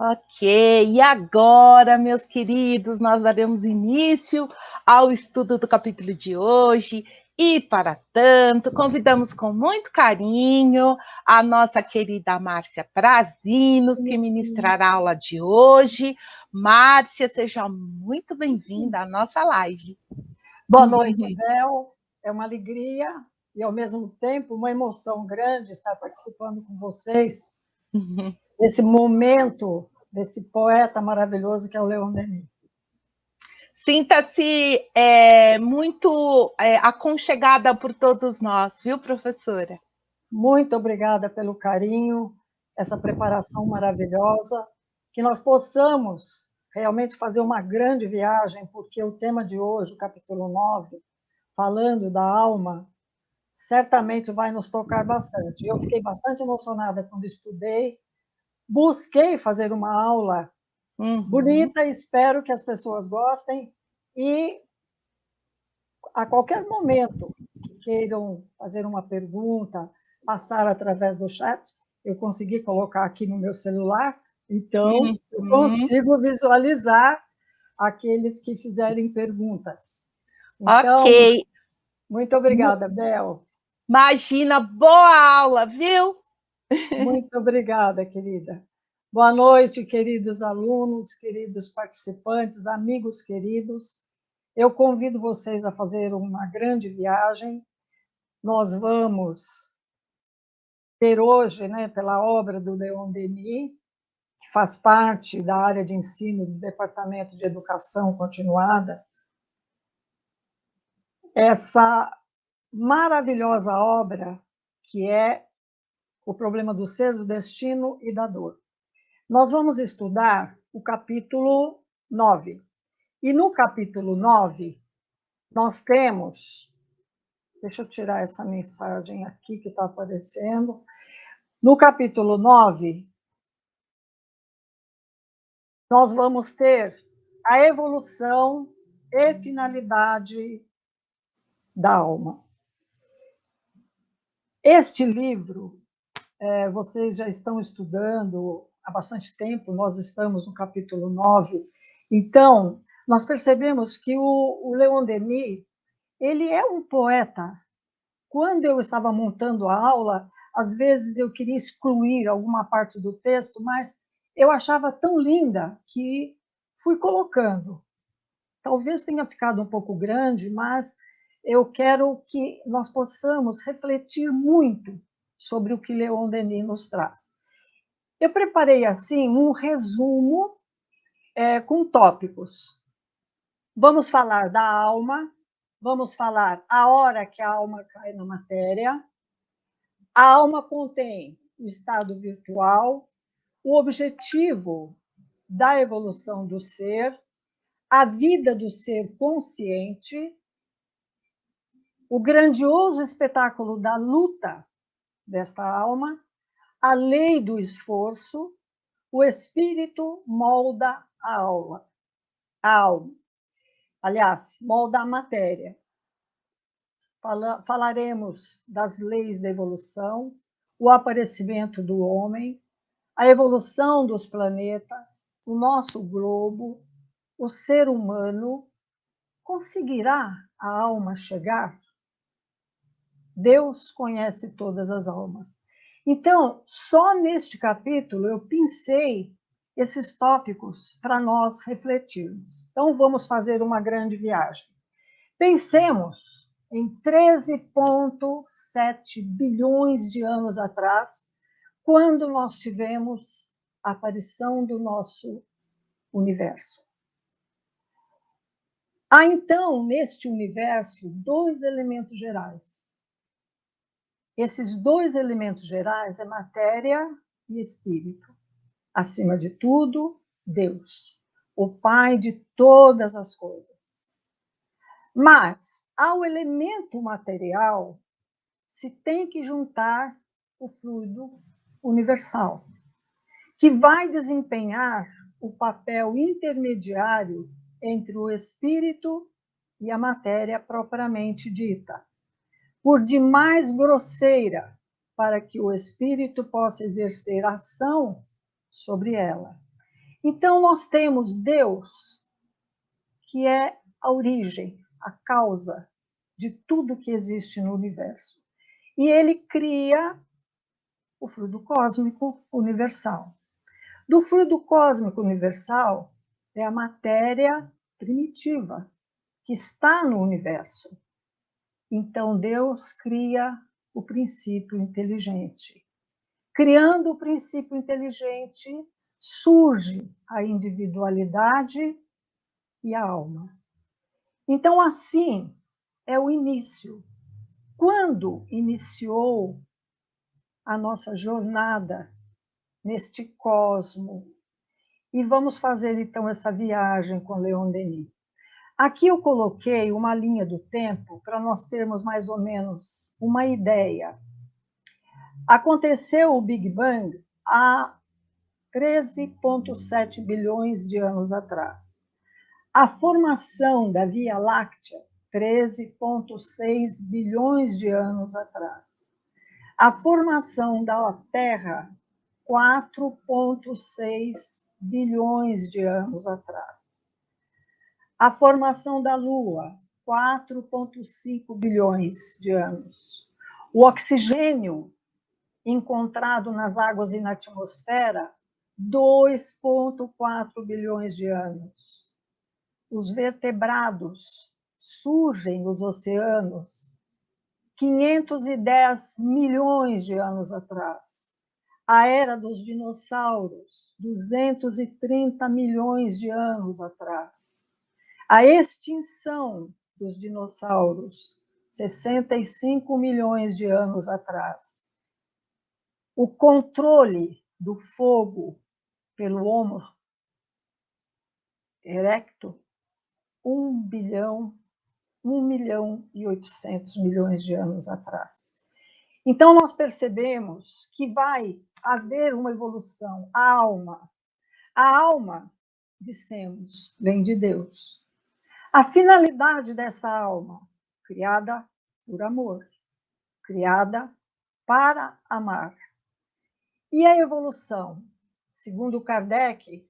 Ok, e agora, meus queridos, nós daremos início ao estudo do capítulo de hoje. E, para tanto, convidamos com muito carinho a nossa querida Márcia Prazinos, que ministrará a aula de hoje. Márcia, seja muito bem-vinda à nossa live. Boa noite, Bel. É uma alegria e, ao mesmo tempo, uma emoção grande estar participando com vocês nesse momento desse poeta maravilhoso que é o Leon Denis. Sinta-se muito aconchegada por todos nós, viu, professora? Muito obrigada pelo carinho, essa preparação maravilhosa, que nós possamos realmente fazer uma grande viagem, porque o tema de hoje, o capítulo 9, falando da alma, certamente vai nos tocar bastante. Eu fiquei bastante emocionada quando estudei, busquei fazer uma aula bonita, espero que as pessoas gostem e a qualquer momento que queiram fazer uma pergunta, passar através do chat, eu consegui colocar aqui no meu celular, então eu consigo visualizar aqueles que fizerem perguntas. Então, ok. muito obrigada, Bel. Imagina, boa aula, viu? Muito obrigada, querida. Boa noite, queridos alunos, queridos participantes, amigos queridos. Eu convido vocês a fazer uma grande viagem. Nós vamos ter hoje, pela obra do Leon Denis, que faz parte da área de ensino do Departamento de Educação Continuada, essa maravilhosa obra que é O Problema do Ser, do Destino e da Dor. Nós vamos estudar o capítulo 9. E no capítulo 9, nós temos... Deixa eu tirar essa mensagem aqui que está aparecendo. No capítulo 9, nós vamos ter a evolução e finalidade da alma. Este livro, vocês já estão estudando há bastante tempo, nós estamos no capítulo 9, então, nós percebemos que o Leon Denis, ele é um poeta. Quando eu estava montando a aula, às vezes eu queria excluir alguma parte do texto, mas eu achava tão linda que fui colocando. Talvez tenha ficado um pouco grande, mas eu quero que nós possamos refletir muito sobre o que Leon Denis nos traz. Eu preparei, assim, um resumo com tópicos. Vamos falar da alma, vamos falar a hora que a alma cai na matéria. A alma contém o estado virtual, o objetivo da evolução do ser, a vida do ser consciente, o grandioso espetáculo da luta desta alma, a lei do esforço, o espírito molda a alma. Aliás, molda a matéria. Falaremos das leis da evolução, o aparecimento do homem, a evolução dos planetas, o nosso globo, o ser humano. Conseguirá a alma chegar? Deus conhece todas as almas. Então, só neste capítulo eu pensei esses tópicos para nós refletirmos. Então, vamos fazer uma grande viagem. Pensemos em 13,7 bilhões de anos atrás, quando nós tivemos a aparição do nosso universo. Há, então, neste universo, dois elementos gerais. Esses dois elementos gerais é matéria e espírito. Acima de tudo, Deus, o Pai de todas as coisas. Mas, ao elemento material, se tem que juntar o fluido universal, que vai desempenhar o papel intermediário entre o espírito e a matéria propriamente dita, por demais grosseira, para que o espírito possa exercer ação sobre ela. Então, nós temos Deus, que é a origem, a causa de tudo que existe no universo. E ele cria o fluido cósmico universal. Do fluido cósmico universal é a matéria primitiva que está no universo. Então, Deus cria o princípio inteligente. Criando o princípio inteligente, surge a individualidade e a alma. Então, assim é o início. Quando iniciou a nossa jornada neste cosmo? E vamos fazer, então, essa viagem com Leon Denis. Aqui eu coloquei uma linha do tempo para nós termos mais ou menos uma ideia. Aconteceu o Big Bang há 13,7 bilhões de anos atrás. A formação da Via Láctea, 13,6 bilhões de anos atrás. A formação da Terra, 4,6 bilhões de anos atrás. A formação da Lua, 4,5 bilhões de anos. O oxigênio encontrado nas águas e na atmosfera, 2,4 bilhões de anos. Os vertebrados surgem nos oceanos 510 milhões de anos atrás. A era dos dinossauros, 230 milhões de anos atrás. A extinção dos dinossauros, 65 milhões de anos atrás. O controle do fogo pelo Homo erectus, 1 milhão e 800 milhões de anos atrás. Então, nós percebemos que vai haver uma evolução. A alma, dissemos, vem de Deus. A finalidade dessa alma, criada por amor, criada para amar. E a evolução? Segundo Kardec,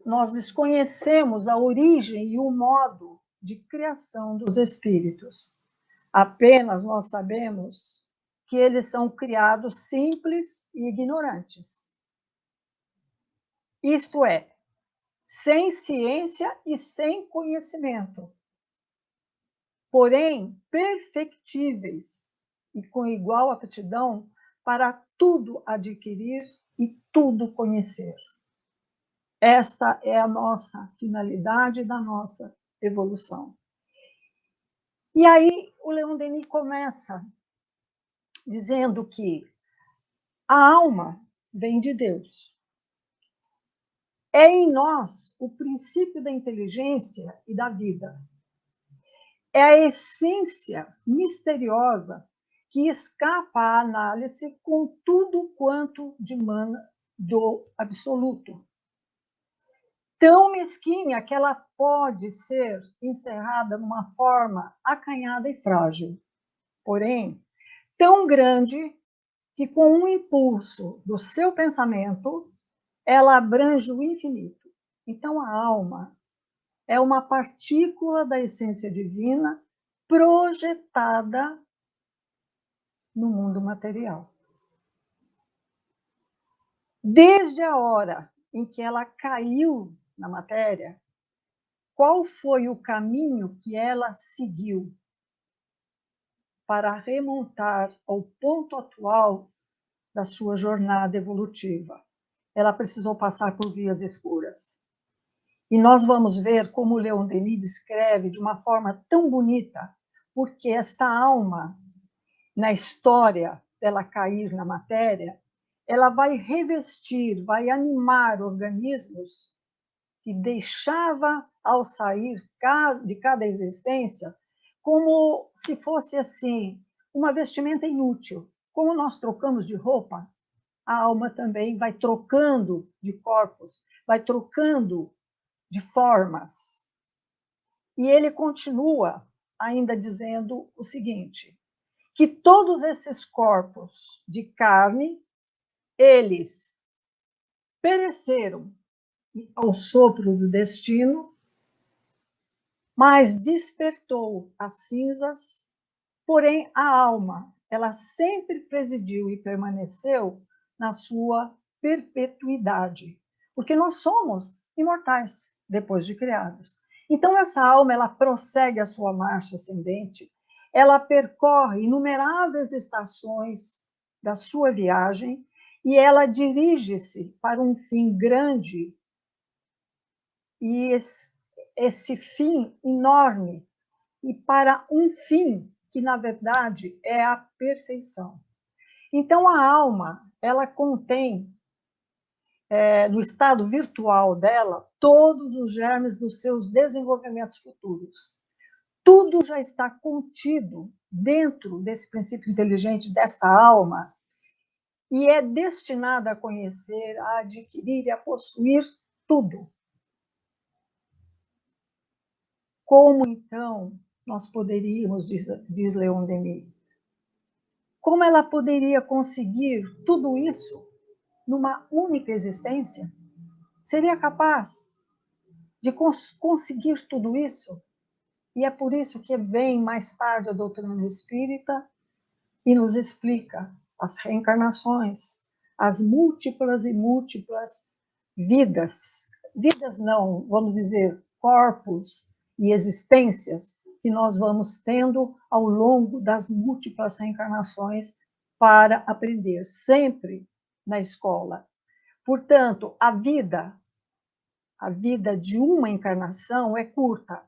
nós desconhecemos a origem e o modo de criação dos espíritos. Apenas nós sabemos que eles são criados simples e ignorantes. Isto é, sem ciência e sem conhecimento. Porém, perfectíveis e com igual aptidão para tudo adquirir e tudo conhecer. Esta é a nossa finalidade da nossa evolução. E aí o Leon Denis começa dizendo que a alma vem de Deus. É em nós o princípio da inteligência e da vida. É a essência misteriosa que escapa à análise com tudo quanto dimana do absoluto. Tão mesquinha que ela pode ser encerrada numa forma acanhada e frágil, porém, tão grande que com um impulso do seu pensamento, ela abrange o infinito. Então, a alma é uma partícula da essência divina projetada no mundo material. Desde a hora em que ela caiu na matéria, qual foi o caminho que ela seguiu para remontar ao ponto atual da sua jornada evolutiva? Ela precisou passar por vias escuras. E nós vamos ver como Leon Denis descreve de uma forma tão bonita, porque esta alma, na história dela cair na matéria, ela vai revestir, vai animar organismos que deixava ao sair de cada existência como se fosse assim, uma vestimenta inútil. Como nós trocamos de roupa, a alma também vai trocando de corpos, vai trocando de formas. E ele continua ainda dizendo o seguinte, que todos esses corpos de carne, eles pereceram ao sopro do destino, mas despertou as cinzas, porém a alma, ela sempre presidiu e permaneceu na sua perpetuidade, porque nós somos imortais depois de criados. Então essa alma, ela prossegue a sua marcha ascendente, ela percorre inumeráveis estações da sua viagem e ela dirige-se para um fim grande, e esse fim enorme, e para um fim que, na verdade, é a perfeição. Então, a alma, ela contém, no estado virtual dela, todos os germes dos seus desenvolvimentos futuros. Tudo já está contido dentro desse princípio inteligente desta alma e é destinada a conhecer, a adquirir e a possuir tudo. Como, então, nós poderíamos, diz Leon Denis, como ela poderia conseguir tudo isso numa única existência? Seria capaz de conseguir tudo isso? E é por isso que vem mais tarde a doutrina espírita e nos explica as reencarnações, as múltiplas e múltiplas vidas. Vidas não, vamos dizer, corpos e existências que nós vamos tendo ao longo das múltiplas reencarnações para aprender, sempre na escola. Portanto, a vida de uma encarnação é curta,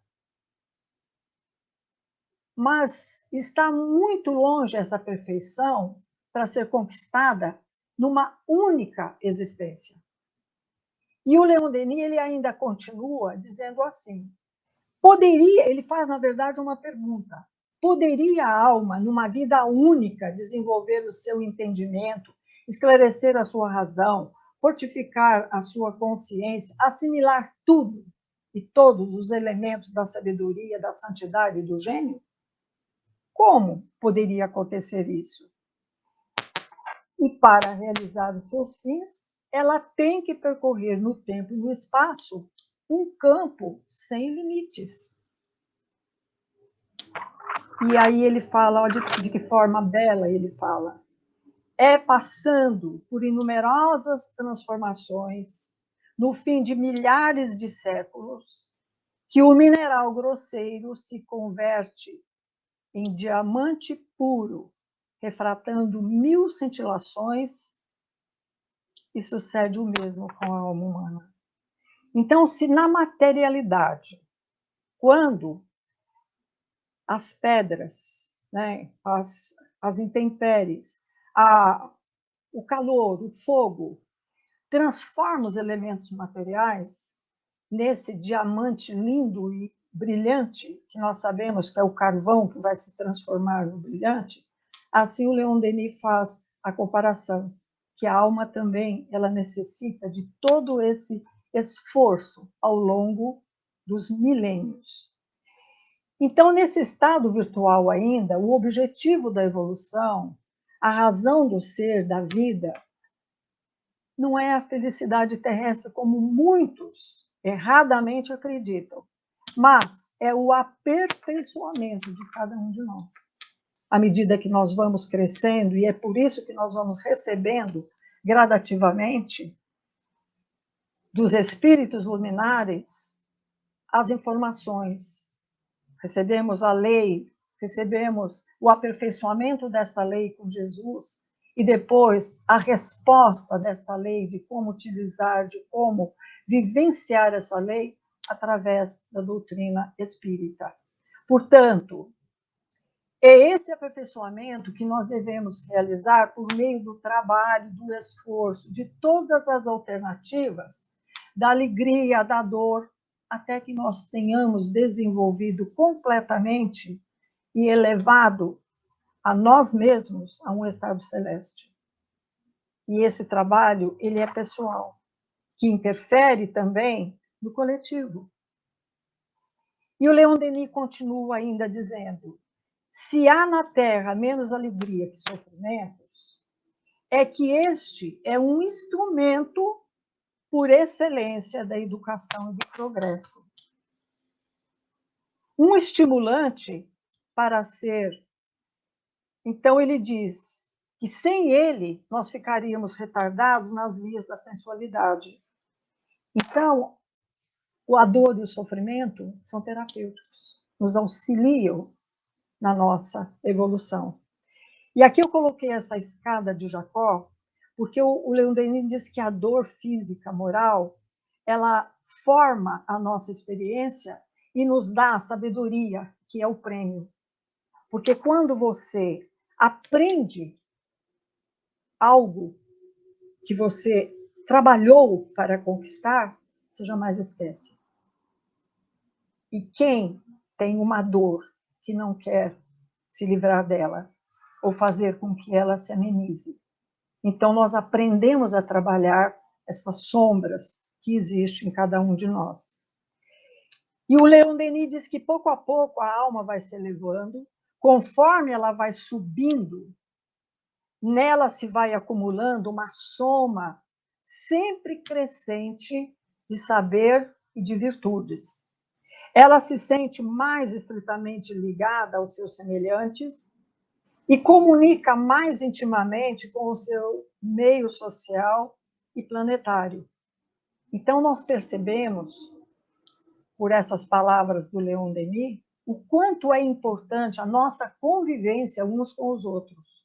mas está muito longe essa perfeição para ser conquistada numa única existência. E o Leon Denis, ele ainda continua dizendo assim, ele faz, na verdade, uma pergunta, poderia a alma, numa vida única, desenvolver o seu entendimento, esclarecer a sua razão, fortificar a sua consciência, assimilar tudo e todos os elementos da sabedoria, da santidade e do gênio? Como poderia acontecer isso? E para realizar os seus fins, ela tem que percorrer no tempo e no espaço um campo sem limites. E aí ele fala, olha de que forma bela ele fala. É passando por inumerosas transformações, no fim de milhares de séculos, que o mineral grosseiro se converte em diamante puro, refratando 1000 cintilações, e sucede o mesmo com a alma humana. Então, se na materialidade, quando as pedras, né, as intempéries, o calor, o fogo, transformam os elementos materiais nesse diamante lindo e brilhante, que nós sabemos que é o carvão que vai se transformar no brilhante, assim o Leon Denis faz a comparação, que a alma também ela necessita de todo esse esforço ao longo dos milênios. Então, nesse estado virtual ainda, o objetivo da evolução, a razão do ser, da vida, não é a felicidade terrestre como muitos erradamente acreditam, mas é o aperfeiçoamento de cada um de nós. À medida que nós vamos crescendo, e é por isso que nós vamos recebendo gradativamente dos espíritos luminares as informações. Recebemos a lei, recebemos o aperfeiçoamento desta lei com Jesus, e depois a resposta desta lei, de como utilizar, de como vivenciar essa lei através da doutrina espírita. Portanto, é esse aperfeiçoamento que nós devemos realizar por meio do trabalho, do esforço, de todas as alternativas, da alegria, da dor, até que nós tenhamos desenvolvido completamente e elevado a nós mesmos a um estado celeste. E esse trabalho, ele é pessoal, que interfere também no coletivo. E o Leon Denis continua ainda dizendo, se há na Terra menos alegria que sofrimentos, é que este é um instrumento por excelência da educação e do progresso. Um estimulante para ser. Então, ele diz que sem ele nós ficaríamos retardados nas vias da sensualidade. Então, a dor e o sofrimento são terapêuticos, nos auxiliam na nossa evolução. E aqui eu coloquei essa escada de Jacó, porque o Leon Denis diz que a dor física, moral, ela forma a nossa experiência e nos dá a sabedoria, que é o prêmio. Porque quando você aprende algo que você trabalhou para conquistar, você jamais esquece. E quem tem uma dor que não quer se livrar dela, ou fazer com que ela se amenize? Então, nós aprendemos a trabalhar essas sombras que existem em cada um de nós. E o Leon Denis diz que, pouco a pouco, a alma vai se elevando, conforme ela vai subindo, nela se vai acumulando uma soma sempre crescente de saber e de virtudes. Ela se sente mais estritamente ligada aos seus semelhantes e comunica mais intimamente com o seu meio social e planetário. Então, nós percebemos, por essas palavras do Leon Denis, o quanto é importante a nossa convivência uns com os outros.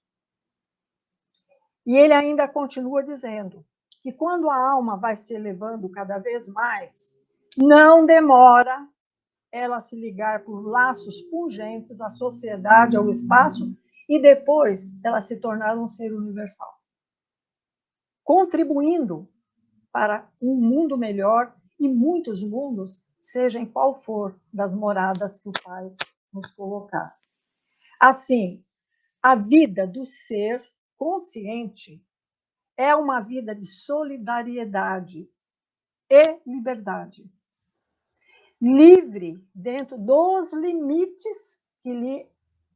E ele ainda continua dizendo que quando a alma vai se elevando cada vez mais, não demora ela se ligar por laços pungentes à sociedade, ao espaço, e depois ela se tornar um ser universal, contribuindo para um mundo melhor e muitos mundos, seja em qual for das moradas que o Pai nos colocar. Assim, a vida do ser consciente é uma vida de solidariedade e liberdade, livre dentro dos limites que lhe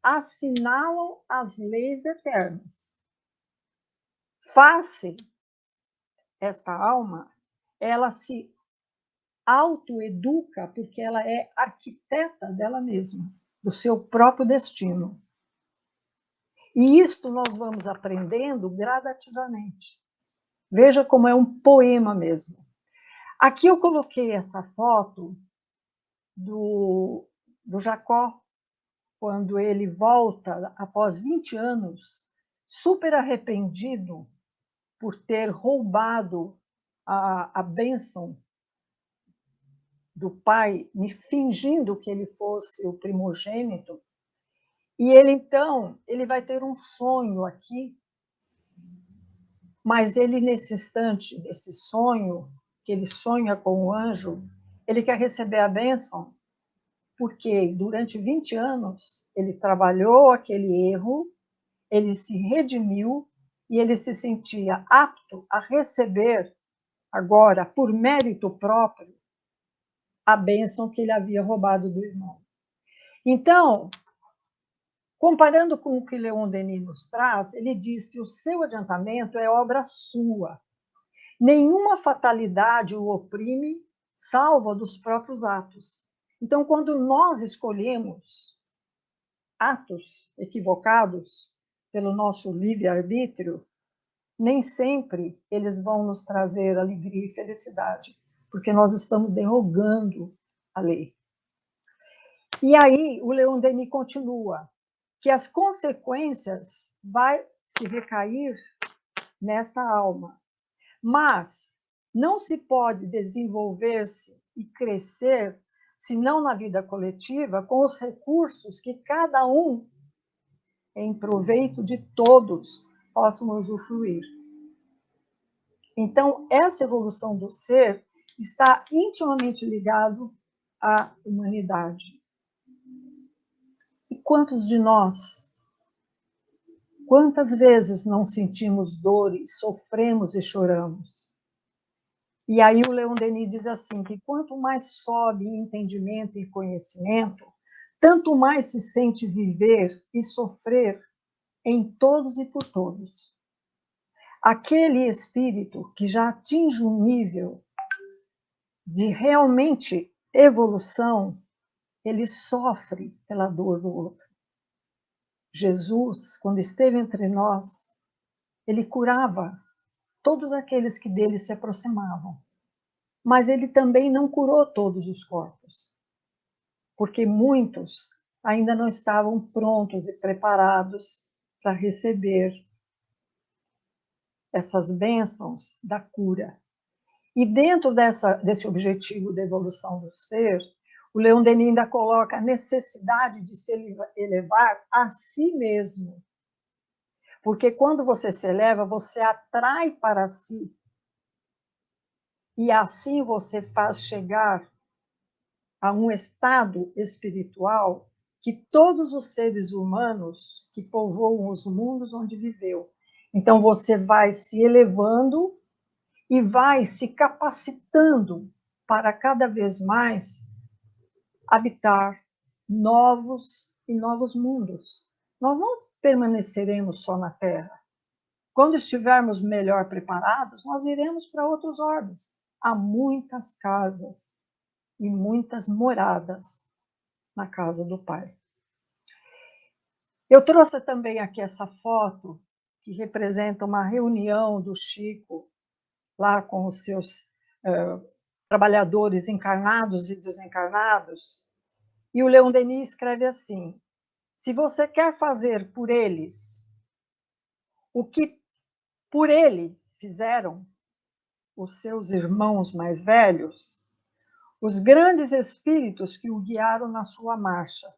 assinalam as leis eternas. Face esta alma, ela se autoeduca porque ela é arquiteta dela mesma, do seu próprio destino. E isto nós vamos aprendendo gradativamente. Veja como é um poema mesmo. Aqui eu coloquei essa foto do Jacó, quando ele volta após 20 anos, super arrependido por ter roubado a bênção do pai, me fingindo que ele fosse o primogênito. E ele, então, ele vai ter um sonho aqui, mas ele, nesse instante, desse sonho, que ele sonha com o anjo, ele quer receber a bênção, porque durante 20 anos ele trabalhou aquele erro, ele se redimiu e ele se sentia apto a receber agora, por mérito próprio, a bênção que ele havia roubado do irmão. Então, comparando com o que Leon Denis nos traz, ele diz que o seu adiantamento é obra sua. Nenhuma fatalidade o oprime, salvo dos próprios atos. Então, quando nós escolhemos atos equivocados pelo nosso livre-arbítrio, nem sempre eles vão nos trazer alegria e felicidade, porque nós estamos derrogando a lei. E aí, o Leon Denis continua, que as consequências vai se recair nesta alma, mas não se pode desenvolver-se e crescer, senão na vida coletiva, com os recursos que cada um, em proveito de todos, possam usufruir. Então, essa evolução do ser está intimamente ligado à humanidade. E quantos de nós, quantas vezes não sentimos dor e sofremos e choramos? E aí o Leon Denis diz assim, que quanto mais sobe em entendimento e conhecimento, tanto mais se sente viver e sofrer em todos e por todos. Aquele espírito que já atinge um nível de realmente evolução, ele sofre pela dor do outro. Jesus, quando esteve entre nós, ele curava todos aqueles que dele se aproximavam. Mas ele também não curou todos os corpos, porque muitos ainda não estavam prontos e preparados para receber essas bênçãos da cura. E dentro desse objetivo da evolução do ser, o Leon Denis ainda coloca a necessidade de se elevar a si mesmo. Porque quando você se eleva, você atrai para si. E assim você faz chegar a um estado espiritual que todos os seres humanos que povoam os mundos onde viveu. Então você vai se elevando e vai se capacitando para cada vez mais habitar novos e novos mundos. Nós não permaneceremos só na Terra. Quando estivermos melhor preparados, nós iremos para outros orbes. Há muitas casas e muitas moradas na casa do Pai. Eu trouxe também aqui essa foto que representa uma reunião do Chico lá com os seus trabalhadores encarnados e desencarnados. E o Leon Denis escreve assim: se você quer fazer por eles o que por ele fizeram os seus irmãos mais velhos, os grandes espíritos que o guiaram na sua marcha.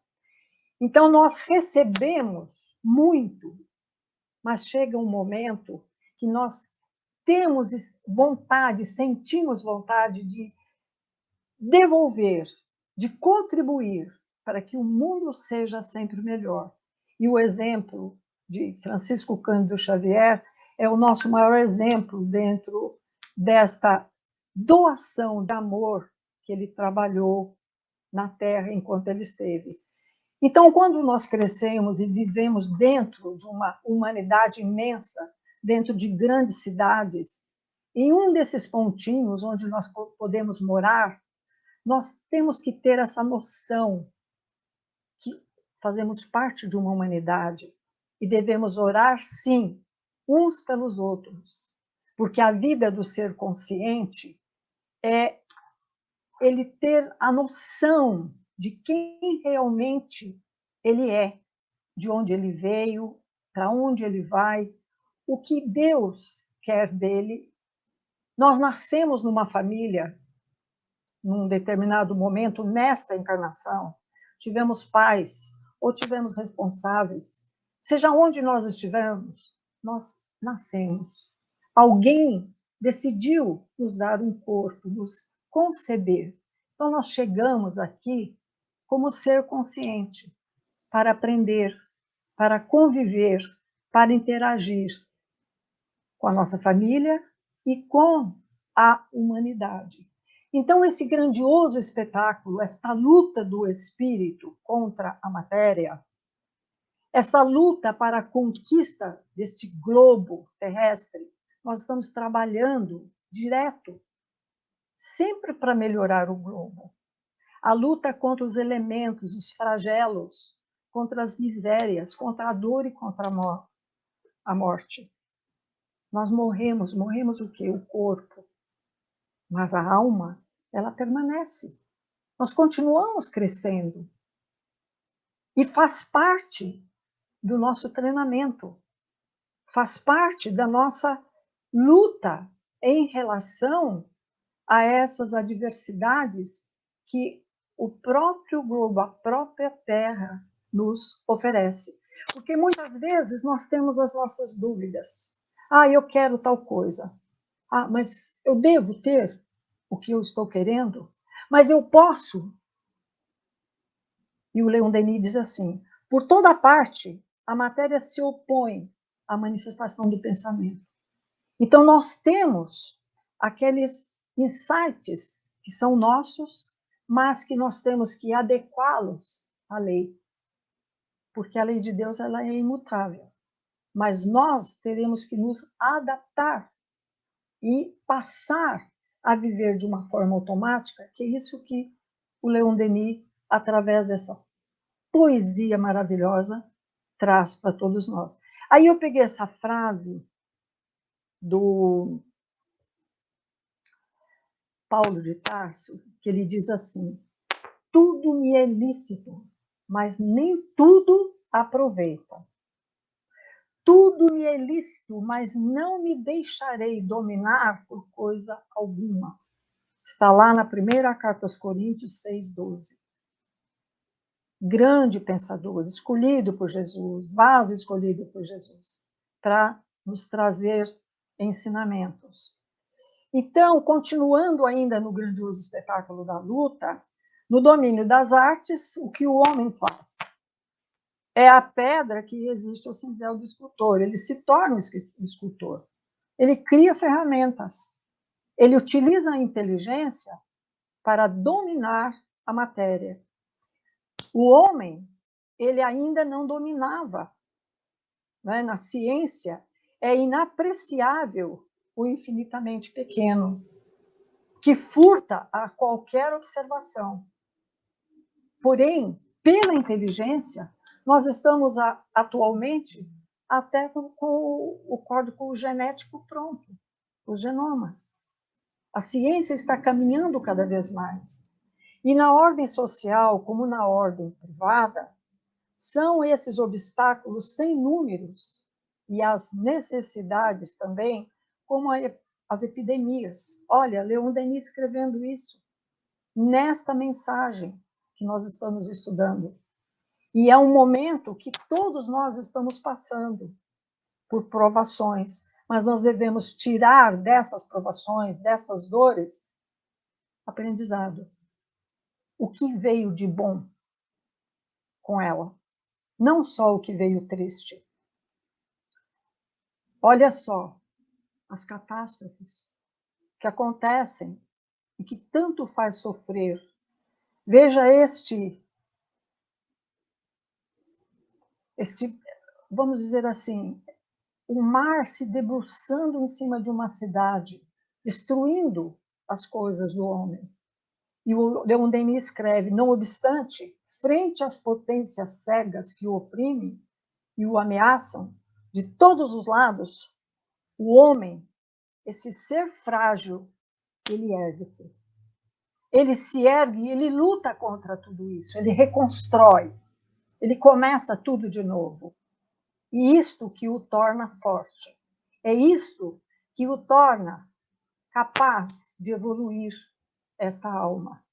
Então, nós recebemos muito, mas chega um momento que nós temos vontade, sentimos vontade de devolver, de contribuir para que o mundo seja sempre melhor. E o exemplo de Francisco Cândido Xavier é o nosso maior exemplo dentro desta doação de amor que ele trabalhou na Terra enquanto ele esteve. Então, quando nós crescemos e vivemos dentro de uma humanidade imensa, dentro de grandes cidades, em um desses pontinhos onde nós podemos morar, nós temos que ter essa noção que fazemos parte de uma humanidade e devemos orar, sim, uns pelos outros, porque a vida do ser consciente é ele ter a noção de quem realmente ele é, de onde ele veio, para onde ele vai, o que Deus quer dele. Nós nascemos numa família, num determinado momento, nesta encarnação, tivemos pais ou tivemos responsáveis. Seja onde nós estivermos, nós nascemos. Alguém decidiu nos dar um corpo, nos conceber. Então, nós chegamos aqui como ser consciente, para aprender, para conviver, para interagir com a nossa família e com a humanidade. Então, esse grandioso espetáculo, esta luta do espírito contra a matéria, essa luta para a conquista deste globo terrestre, nós estamos trabalhando direto, sempre para melhorar o globo. A luta contra os elementos, os flagelos, contra as misérias, contra a dor e contra a morte. Nós morremos o quê? O corpo. Mas a alma, ela permanece. Nós continuamos crescendo. E faz parte do nosso treinamento. Faz parte da nossa luta em relação a essas adversidades que o próprio globo, a própria Terra, nos oferece. Porque muitas vezes nós temos as nossas dúvidas. Ah, eu quero tal coisa. Ah, mas eu devo ter o que eu estou querendo? Mas eu posso? E o Leon Denis diz assim: por toda parte, a matéria se opõe à manifestação do pensamento. Então, nós temos aqueles insights que são nossos, mas que nós temos que adequá-los à lei. Porque a lei de Deus ela é imutável. Mas nós teremos que nos adaptar e passar a viver de uma forma automática, que é isso que o Leon Denis, através dessa poesia maravilhosa, traz para todos nós. Aí eu peguei essa frase do Paulo de Tarso, que ele diz assim: tudo me é lícito, mas nem tudo aproveita. Tudo me é lícito, mas não me deixarei dominar por coisa alguma. Está lá na primeira carta aos Coríntios 6:12. Grande pensador, escolhido por Jesus, vaso escolhido por Jesus, para nos trazer ensinamentos. Então, continuando ainda no grandioso espetáculo da luta, no domínio das artes, o que o homem faz? É a pedra que resiste ao cinzel do escultor. Ele se torna um escultor. Ele cria ferramentas. Ele utiliza a inteligência para dominar a matéria. O homem, ele ainda não dominava. Né? Na ciência, é inapreciável o infinitamente pequeno, que furta a qualquer observação. Porém, pela inteligência, nós estamos atualmente até com o código genético pronto, os genomas. A ciência está caminhando cada vez mais. E na ordem social, como na ordem privada, são esses obstáculos sem números e as necessidades também, como as epidemias. Olha, Leon Denis escrevendo isso nesta mensagem que nós estamos estudando. E é um momento que todos nós estamos passando por provações, mas nós devemos tirar dessas provações, dessas dores, aprendizado. O que veio de bom com ela? Não só o que veio triste. Olha só as catástrofes que acontecem e que tanto faz sofrer. Veja este, vamos dizer assim, o mar se debruçando em cima de uma cidade, destruindo as coisas do homem. E o Leon Denis escreve: não obstante, frente às potências cegas que o oprimem e o ameaçam de todos os lados, o homem, esse ser frágil, ele ergue-se. Ele se ergue e ele luta contra tudo isso, ele reconstrói, ele começa tudo de novo. E isto que o torna forte. É isto que o torna capaz de evoluir esta alma.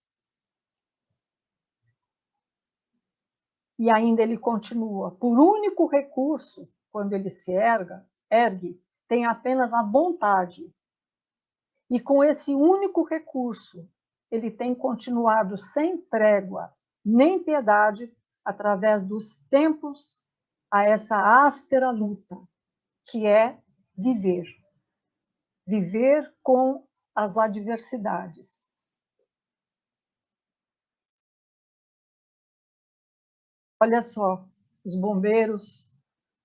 E ainda ele continua: por único recurso, quando ele se ergue, tem apenas a vontade. E com esse único recurso, ele tem continuado sem trégua, nem piedade, através dos tempos, a essa áspera luta, que é viver. Viver com as adversidades. Olha só, os bombeiros,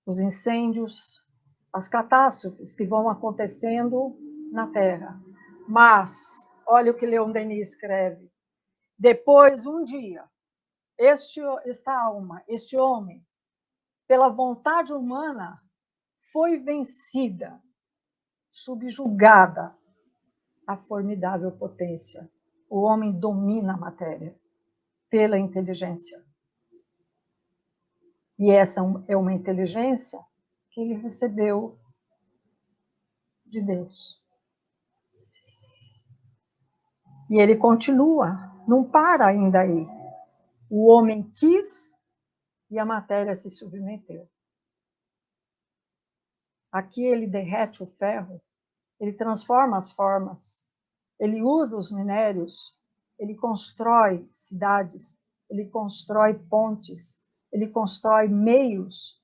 os incêndios, as catástrofes que vão acontecendo na Terra. Mas, olha o que Leon Denis escreve: depois, um dia, esta alma, este homem, pela vontade humana, foi vencida, subjugada à formidável potência. O homem domina a matéria pela inteligência. E essa é uma inteligência que ele recebeu de Deus. E ele continua, não para ainda aí. O homem quis e a matéria se submeteu. Aqui ele derrete o ferro, ele transforma as formas, ele usa os minérios, ele constrói cidades, ele constrói pontes, ele constrói meios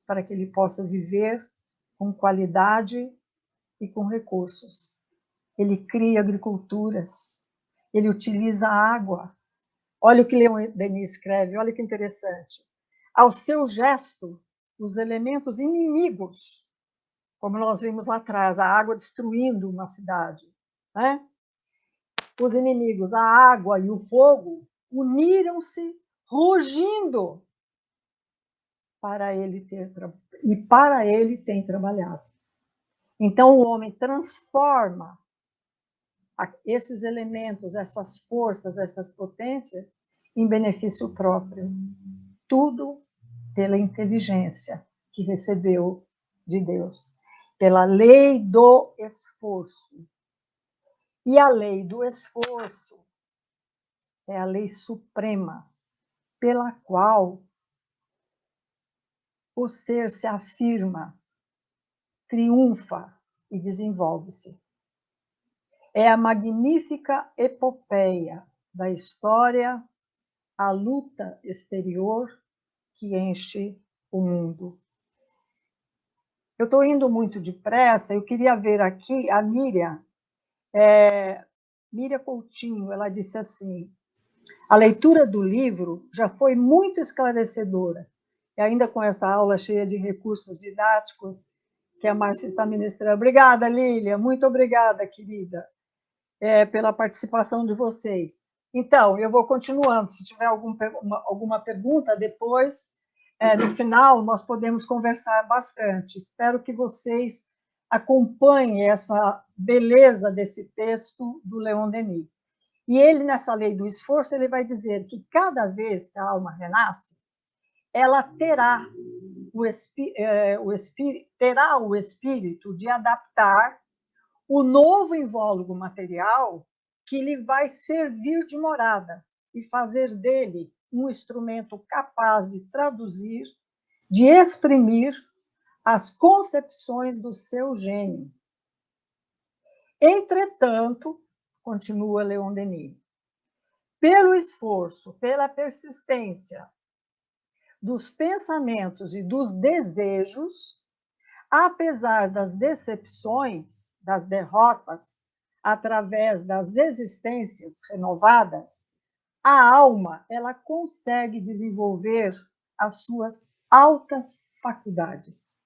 para que ele possa viver com qualidade e com recursos. Ele cria agriculturas, ele utiliza a água. Olha o que Leon Denis escreve, olha que interessante. Ao seu gesto, os elementos inimigos, como nós vimos lá atrás, a água destruindo uma cidade, né? os inimigos, a água e o fogo, uniram-se rugindo para ele tem trabalhado. Então o homem transforma esses elementos, essas forças, essas potências em benefício próprio. Tudo pela inteligência que recebeu de Deus, pela lei do esforço. E a lei do esforço é a lei suprema, pela qual o ser se afirma, triunfa e desenvolve-se. É a magnífica epopeia da história, a luta exterior que enche o mundo. Eu estou indo muito depressa, eu queria ver aqui a Miriam Coutinho, ela disse assim: a leitura do livro já foi muito esclarecedora, e ainda com esta aula cheia de recursos didáticos que a Márcia está ministrando. Obrigada, Lília, muito obrigada, querida, pela participação de vocês. Então, eu vou continuando, se tiver alguma pergunta depois, no final, nós podemos conversar bastante. Espero que vocês acompanhem essa beleza desse texto do Leon Denis. E ele, nessa lei do esforço, ele vai dizer que cada vez que a alma renasce, ela terá o espírito de adaptar o novo invólucro material que lhe vai servir de morada e fazer dele um instrumento capaz de traduzir, de exprimir as concepções do seu gênio. Entretanto, continua Leon Denis, pelo esforço, pela persistência dos pensamentos e dos desejos, apesar das decepções, das derrotas, através das existências renovadas, a alma ela consegue desenvolver as suas altas faculdades.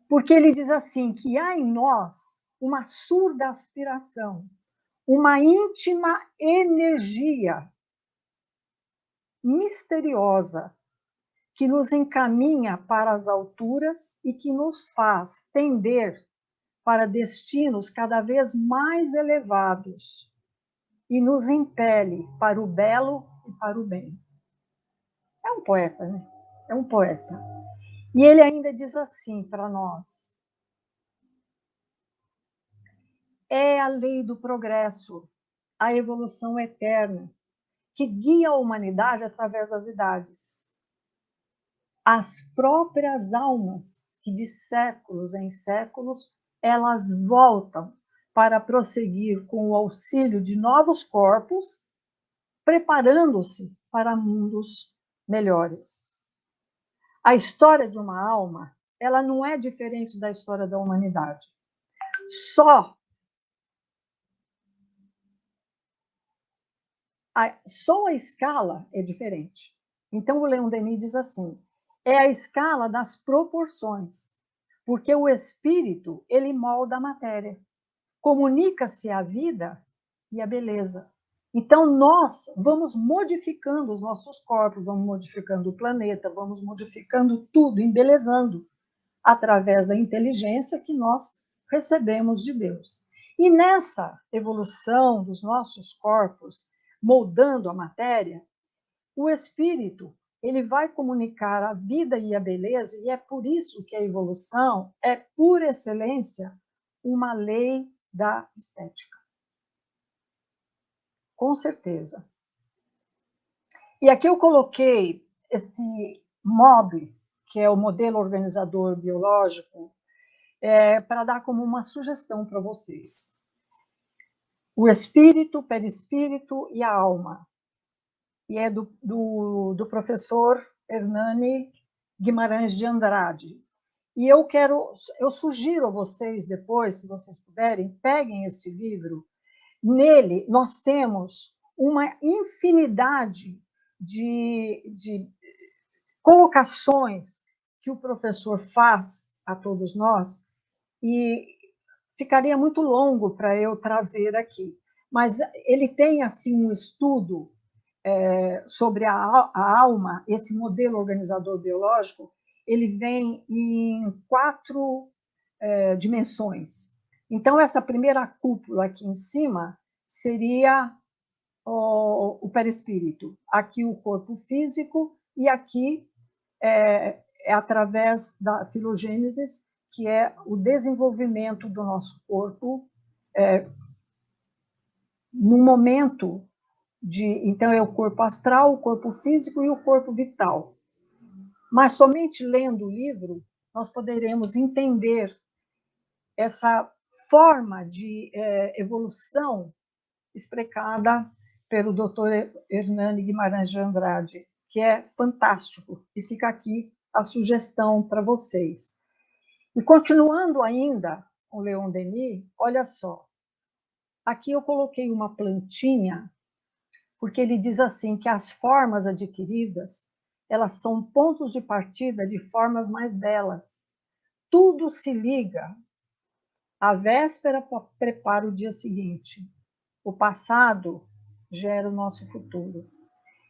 Porque ele diz assim que há em nós uma surda aspiração, uma íntima energia misteriosa que nos encaminha para as alturas e que nos faz tender para destinos cada vez mais elevados e nos impele para o belo e para o bem. É um poeta, né? É um poeta. E ele ainda diz assim para nós: é a lei do progresso, a evolução eterna, que guia a humanidade através das idades. As próprias almas, que de séculos em séculos, elas voltam para prosseguir com o auxílio de novos corpos, preparando-se para mundos melhores. A história de uma alma, ela não é diferente da história da humanidade. Só a escala é diferente. Então, o Leon Denis diz assim: é a escala das proporções, porque o espírito, ele molda a matéria, comunica-se a vida e a beleza. Então, nós vamos modificando os nossos corpos, vamos modificando o planeta, vamos modificando tudo, embelezando, através da inteligência que nós recebemos de Deus. E nessa evolução dos nossos corpos, moldando a matéria, o espírito ele vai comunicar a vida e a beleza, e é por isso que a evolução é, por excelência, uma lei da estética. Com certeza. E aqui eu coloquei esse MOB, que é o modelo organizador biológico, para dar como uma sugestão para vocês. O espírito, o perispírito e a alma. E é do professor Hernani Guimarães de Andrade. E eu sugiro a vocês depois, se vocês puderem, peguem este livro. Nele, nós temos uma infinidade de colocações que o professor faz a todos nós, e ficaria muito longo para eu trazer aqui. mas ele tem assim um estudo sobre a alma, esse modelo organizador biológico, ele vem em 4 dimensões. Então, essa primeira cúpula aqui em cima seria o perispírito. Aqui o corpo físico e aqui é através da filogênese, que é o desenvolvimento do nosso corpo no momento então é o corpo astral, o corpo físico e o corpo vital. Mas somente lendo o livro nós poderemos entender essa forma de evolução explicada pelo Dr. Hernani Guimarães de Andrade, que é fantástico, e fica aqui a sugestão para vocês. E continuando ainda com Leon Denis, olha só, aqui eu coloquei uma plantinha, porque ele diz assim que as formas adquiridas, elas são pontos de partida de formas mais belas. Tudo se liga. A véspera prepara o dia seguinte. O passado gera o nosso futuro.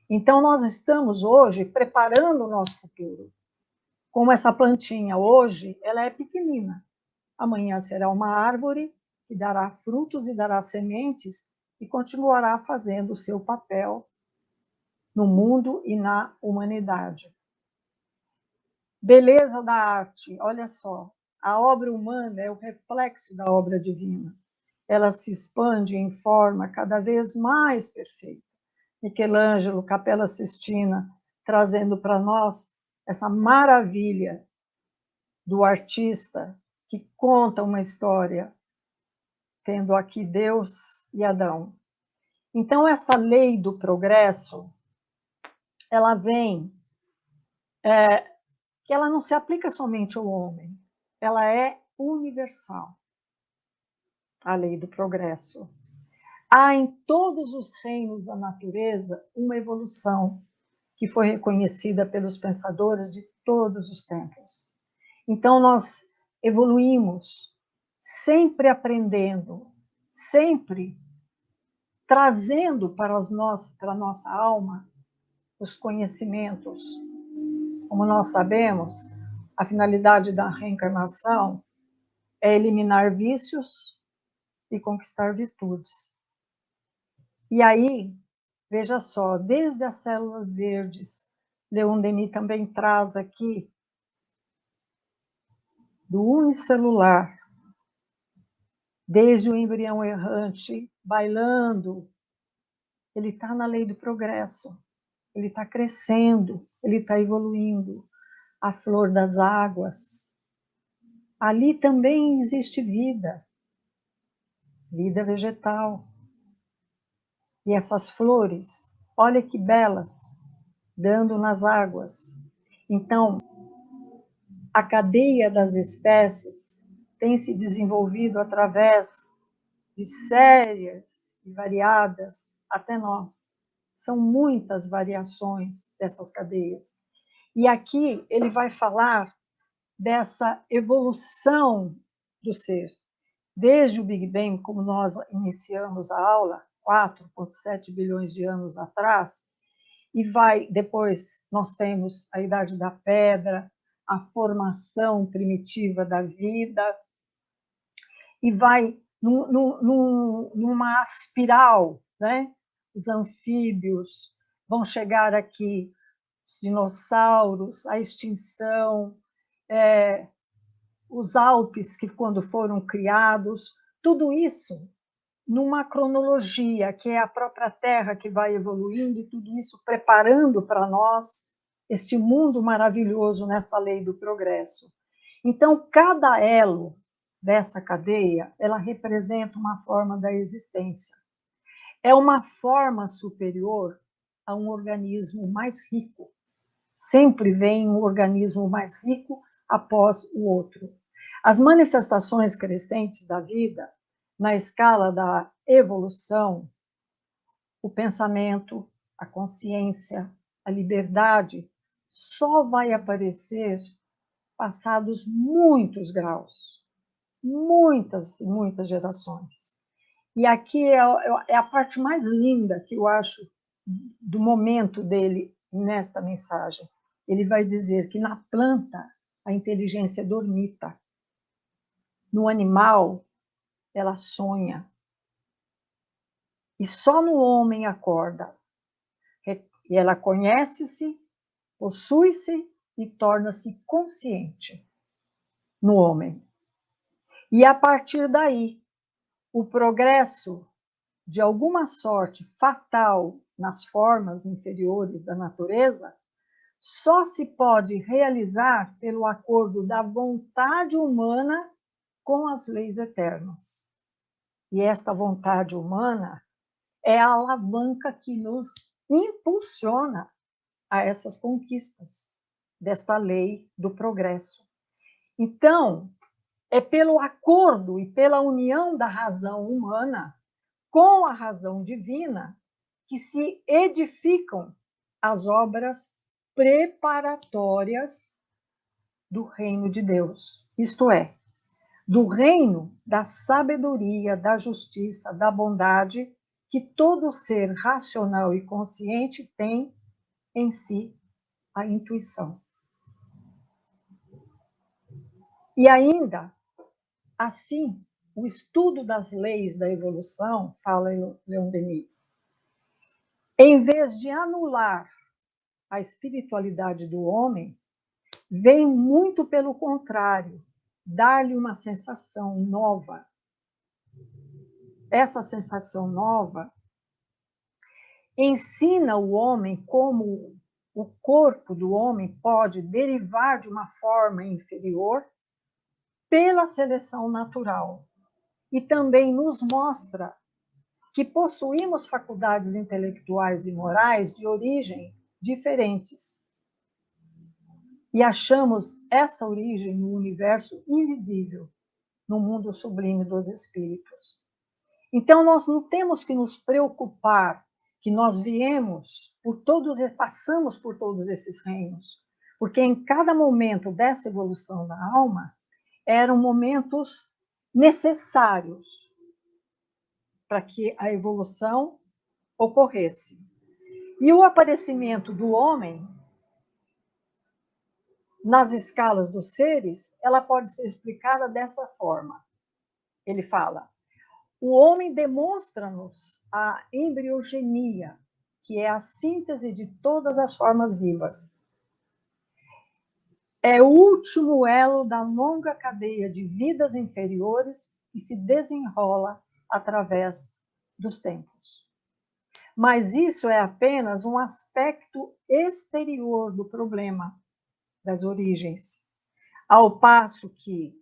Então, nós estamos hoje preparando o nosso futuro. Como essa plantinha hoje, ela é pequenina. Amanhã será uma árvore que dará frutos e dará sementes e continuará fazendo o seu papel no mundo e na humanidade. Beleza da arte, olha só. A obra humana é o reflexo da obra divina. Ela se expande em forma cada vez mais perfeita. Michelangelo, Capela Sistina, trazendo para nós essa maravilha do artista que conta uma história, tendo aqui Deus e Adão. Então, essa lei do progresso, ela vem, que ela não se aplica somente ao homem, ela é universal, a lei do progresso. Há em todos os reinos da natureza uma evolução que foi reconhecida pelos pensadores de todos os tempos. Então, nós evoluímos, sempre aprendendo, sempre trazendo para a nossa alma os conhecimentos. Como nós sabemos, a finalidade da reencarnação é eliminar vícios e conquistar virtudes. E aí, veja só, desde as células verdes, Leon Denis também traz aqui do unicelular, desde o embrião errante, bailando, ele está na lei do progresso, ele está crescendo, ele está evoluindo. A flor das águas, ali também existe vida, vida vegetal. E essas flores, olha que belas, dando nas águas. Então, a cadeia das espécies tem se desenvolvido através de séries e variadas até nós. São muitas variações dessas cadeias. E aqui ele vai falar dessa evolução do ser. Desde o Big Bang, como nós iniciamos a aula, 4,7 bilhões de anos atrás, e depois nós temos a Idade da Pedra, a formação primitiva da vida, e vai numa espiral, né? Os anfíbios vão chegar aqui, os dinossauros, a extinção, os Alpes, que quando foram criados, tudo isso numa cronologia, que é a própria Terra que vai evoluindo, e tudo isso preparando para nós este mundo maravilhoso nesta lei do progresso. Então, cada elo dessa cadeia, ela representa uma forma da existência. É uma forma superior a um organismo mais rico. Sempre vem um organismo mais rico após o outro. As manifestações crescentes da vida, na escala da evolução, o pensamento, a consciência, a liberdade, só vai aparecer passados muitos graus, muitas e muitas gerações. E aqui é a parte mais linda que eu acho do momento dele nesta mensagem. Ele vai dizer que na planta a inteligência dormita, no animal ela sonha, e só no homem acorda. E ela conhece-se, possui-se e torna-se consciente no homem. E a partir daí, o progresso, de alguma sorte fatal nas formas inferiores da natureza, só se pode realizar pelo acordo da vontade humana com as leis eternas. E esta vontade humana é a alavanca que nos impulsiona a essas conquistas desta lei do progresso. Então, é pelo acordo e pela união da razão humana com a razão divina que se edificam as obras preparatórias do reino de Deus, isto é, do reino da sabedoria, da justiça, da bondade que todo ser racional e consciente tem em si a intuição. E ainda, assim, o estudo das leis da evolução, fala Leon Denis, em vez de anular a espiritualidade do homem, vem muito pelo contrário, dar-lhe uma sensação nova. Essa sensação nova ensina o homem como o corpo do homem pode derivar de uma forma inferior pela seleção natural. E também nos mostra que possuímos faculdades intelectuais e morais de origem diferentes. E achamos essa origem no universo invisível, no mundo sublime dos espíritos. Então, nós não temos que nos preocupar que nós viemos por todos, passamos por todos esses reinos, porque em cada momento dessa evolução da alma, eram momentos necessários para que a evolução ocorresse. E o aparecimento do homem nas escalas dos seres, ela pode ser explicada dessa forma. Ele fala: o homem demonstra-nos a embriogenia, que é a síntese de todas as formas vivas. É o último elo da longa cadeia de vidas inferiores que se desenrola através dos tempos. Mas isso é apenas um aspecto exterior do problema das origens, ao passo que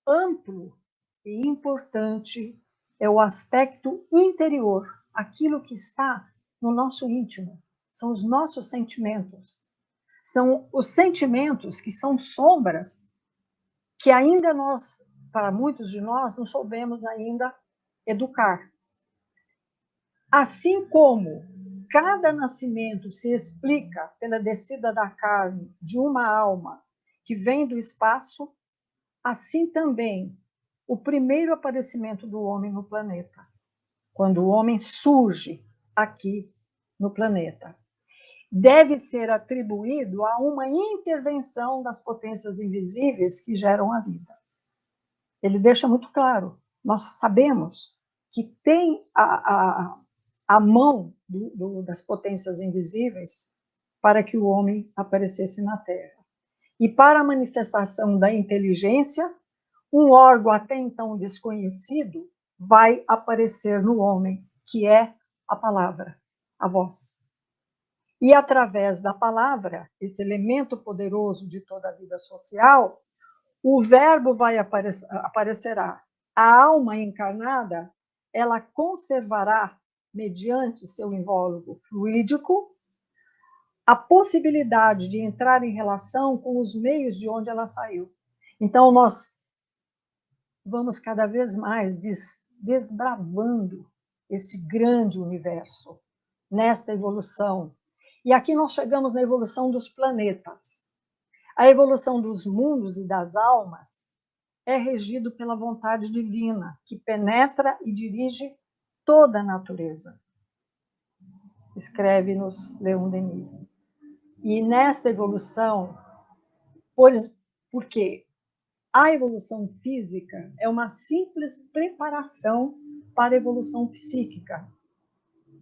amplo e importante é o aspecto interior, aquilo que está no nosso íntimo, são os nossos sentimentos. São os sentimentos que são sombras que ainda nós, para muitos de nós, não soubemos ainda educar. Assim como cada nascimento se explica pela descida da carne de uma alma que vem do espaço, assim também o primeiro aparecimento do homem no planeta, quando o homem surge aqui no planeta, deve ser atribuído a uma intervenção das potências invisíveis que geram a vida. Ele deixa muito claro, nós sabemos que tem a mão das potências invisíveis para que o homem aparecesse na Terra. E para a manifestação da inteligência, um órgão até então desconhecido vai aparecer no homem, que é a palavra, a voz. E através da palavra, esse elemento poderoso de toda a vida social, o verbo aparecerá. A alma encarnada, ela conservará, mediante seu invólucro fluídico, a possibilidade de entrar em relação com os meios de onde ela saiu. Então, nós vamos cada vez mais desbravando esse grande universo, nesta evolução. E aqui nós chegamos na evolução dos planetas. A evolução dos mundos e das almas é regido pela vontade divina, que penetra e dirige toda a natureza, escreve-nos Leon Denis. E nesta evolução, porque a evolução física é uma simples preparação para a evolução psíquica.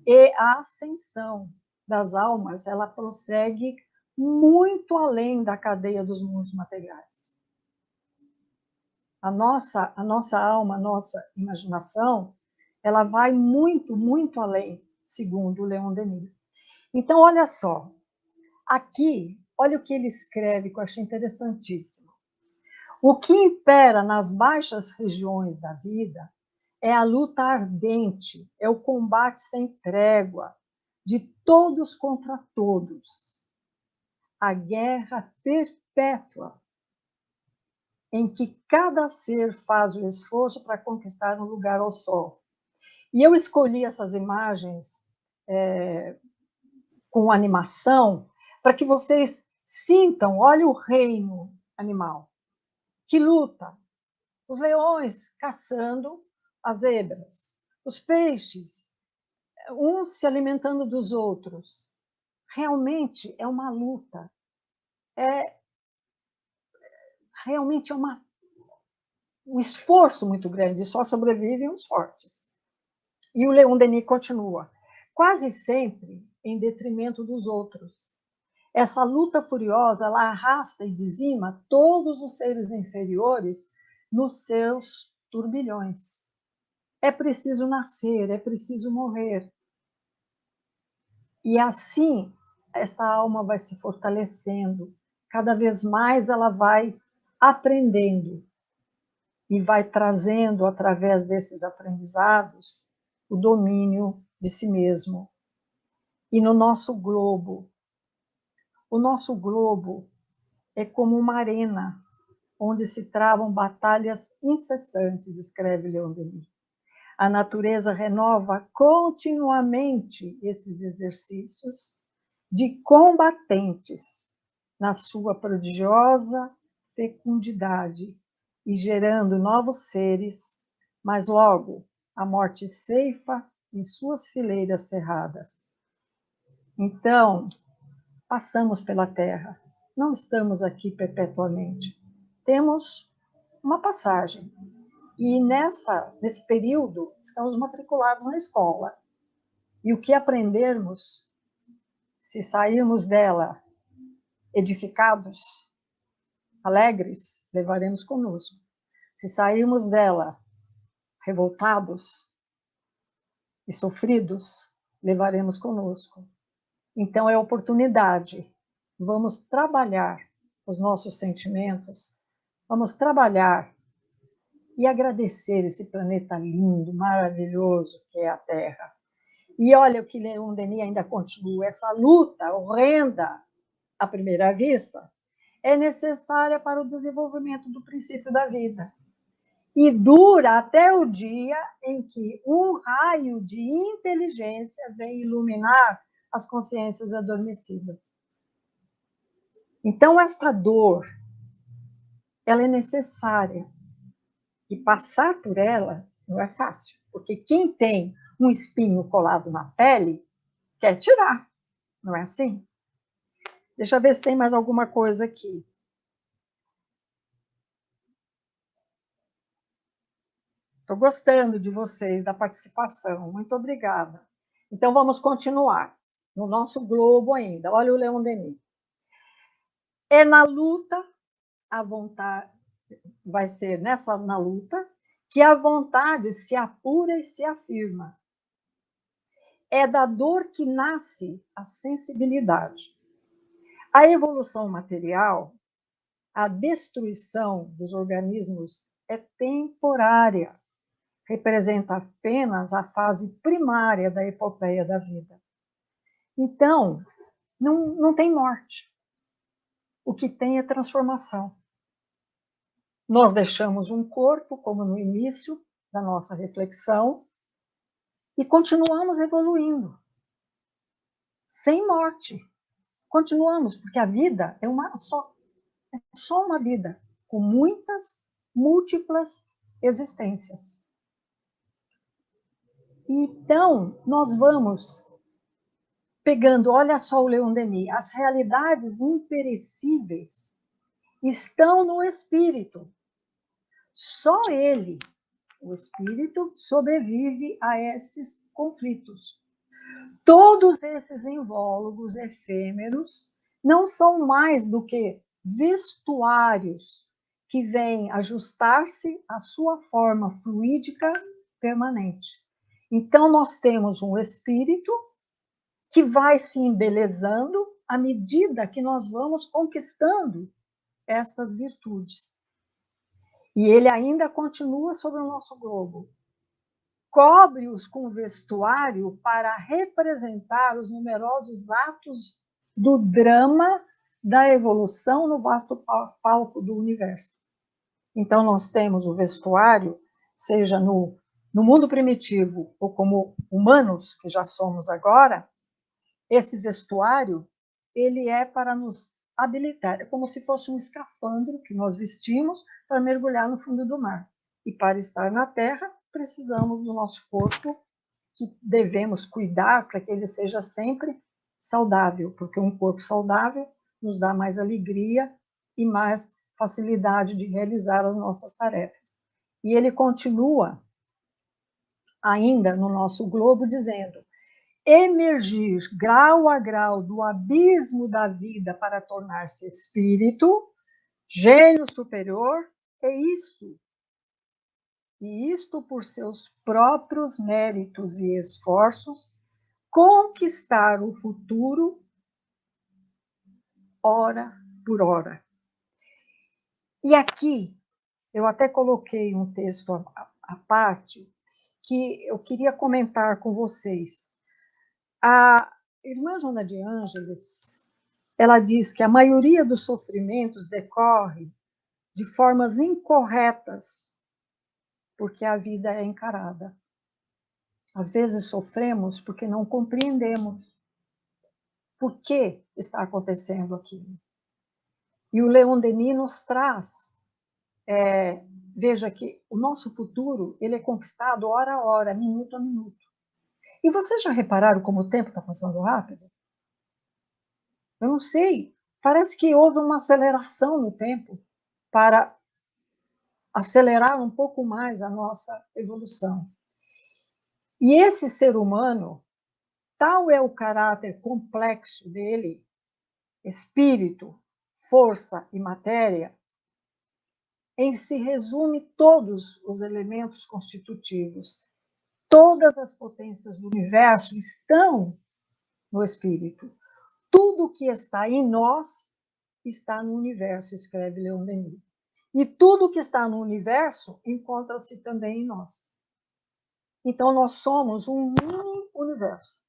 E a ascensão das almas, ela prossegue muito além da cadeia dos mundos materiais. A nossa alma, a nossa imaginação, ela vai muito, muito além, segundo Leon Denis. Então, olha só, aqui, olha o que ele escreve, que eu achei interessantíssimo. O que impera nas baixas regiões da vida é a luta ardente, é o combate sem trégua, de todos contra todos. A guerra perpétua, em que cada ser faz o esforço para conquistar um lugar ao sol. E eu escolhi essas imagens com animação para que vocês sintam, olha o reino animal, que luta. Os leões caçando as zebras, os peixes, uns se alimentando dos outros. Realmente é uma luta. Realmente é um esforço muito grande, só sobrevivem os fortes. E o Leon Denis continua, quase sempre em detrimento dos outros. Essa luta furiosa, ela arrasta e dizima todos os seres inferiores nos seus turbilhões. É preciso nascer, é preciso morrer. E assim, esta alma vai se fortalecendo. Cada vez mais ela vai aprendendo e vai trazendo, através desses aprendizados, o domínio de si mesmo. E no nosso globo, o nosso globo é como uma arena onde se travam batalhas incessantes, escreve Leon Denis. A natureza renova continuamente esses exercícios de combatentes na sua prodigiosa fecundidade e gerando novos seres, mas logo a morte ceifa em suas fileiras cerradas. Então, passamos pela Terra, não estamos aqui perpetuamente. Temos uma passagem. E nesse período, estamos matriculados na escola. E o que aprendermos, se sairmos dela edificados, alegres, levaremos conosco. Se sairmos dela revoltados e sofridos, levaremos conosco. Então, é oportunidade. Vamos trabalhar os nossos sentimentos, vamos trabalhar e agradecer esse planeta lindo, maravilhoso que é a Terra. E olha o que Leon Denis ainda continua, essa luta horrenda, à primeira vista, é necessária para o desenvolvimento do princípio da vida. E dura até o dia em que um raio de inteligência vem iluminar as consciências adormecidas. Então, esta dor, ela é necessária. E passar por ela não é fácil, porque quem tem um espinho colado na pele quer tirar, não é assim? Deixa eu ver se tem mais alguma coisa aqui. Estou gostando de vocês, da participação. Muito obrigada. Então, vamos continuar. No nosso globo ainda. Olha o Leon Denis. É na luta, a vontade vai ser na luta, que a vontade se apura e se afirma. É da dor que nasce a sensibilidade. A evolução material, a destruição dos organismos é temporária, representa apenas a fase primária da epopeia da vida. Então, não tem morte. O que tem é transformação. Nós deixamos um corpo, como no início da nossa reflexão, e continuamos evoluindo, sem morte. Continuamos, porque a vida é só uma vida, com muitas, múltiplas existências. Então, nós vamos pegando, olha só o Leon Denis, as realidades imperecíveis estão no espírito. Só ele, o espírito, sobrevive a esses conflitos. Todos esses invólogos efêmeros não são mais do que vestuários que vêm ajustar-se à sua forma fluídica permanente. Então, nós temos um espírito que vai se embelezando à medida que nós vamos conquistando estas virtudes. E ele ainda continua sobre o nosso globo. Cobre-os com vestuário para representar os numerosos atos do drama da evolução no vasto palco do universo. Então, nós temos o vestuário, seja no mundo primitivo ou como humanos, que já somos agora, esse vestuário, ele é para nos habilitar, é como se fosse um escafandro que nós vestimos para mergulhar no fundo do mar. E para estar na Terra, precisamos do nosso corpo, que devemos cuidar para que ele seja sempre saudável, porque um corpo saudável nos dá mais alegria e mais facilidade de realizar as nossas tarefas. E ele continua ainda no nosso globo dizendo: emergir grau a grau do abismo da vida para tornar-se espírito, gênio superior, é isto. E isto por seus próprios méritos e esforços, conquistar o futuro, hora por hora. E aqui, eu até coloquei um texto à parte, que eu queria comentar com vocês. A irmã Joana de Ângeles, ela diz que a maioria dos sofrimentos decorre de formas incorretas, porque a vida é encarada. Às vezes sofremos porque não compreendemos por que está acontecendo aquilo. E o Leon Denis nos traz, veja que o nosso futuro ele é conquistado hora a hora, minuto a minuto. E vocês já repararam como o tempo está passando rápido? Eu não sei, parece que houve uma aceleração no tempo para acelerar um pouco mais a nossa evolução. E esse ser humano, tal é o caráter complexo dele, espírito, força e matéria, em se resume todos os elementos constitutivos. Todas as potências do universo estão no espírito. Tudo que está em nós está no universo, escreve Leon Denis. E tudo que está no universo encontra-se também em nós. Então, nós somos um mini universo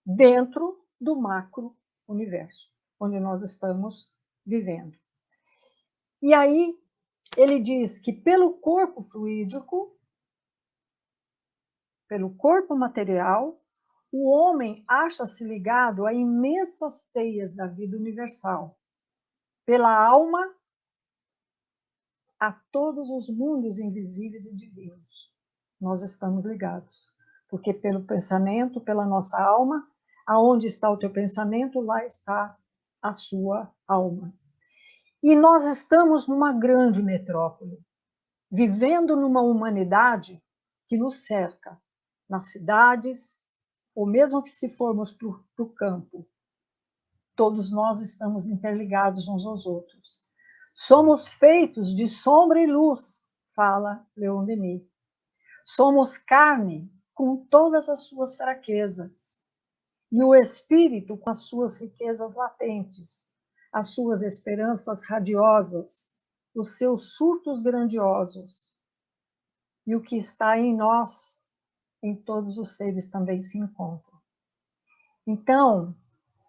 dentro do macro universo, onde nós estamos vivendo. E aí, ele diz que pelo corpo fluídico, pelo corpo material, o homem acha-se ligado a imensas teias da vida universal. Pela alma, a todos os mundos invisíveis e divinos. Nós estamos ligados. Porque pelo pensamento, pela nossa alma, aonde está o teu pensamento, lá está a sua alma. E nós estamos numa grande metrópole, vivendo numa humanidade que nos cerca, nas cidades, ou mesmo que se formos para o campo, todos nós estamos interligados uns aos outros. Somos feitos de sombra e luz, fala Leon Denis. Somos carne com todas as suas fraquezas, e o espírito com as suas riquezas latentes, as suas esperanças radiosas, os seus surtos grandiosos. E o que está em nós, em todos os seres também se encontra. Então,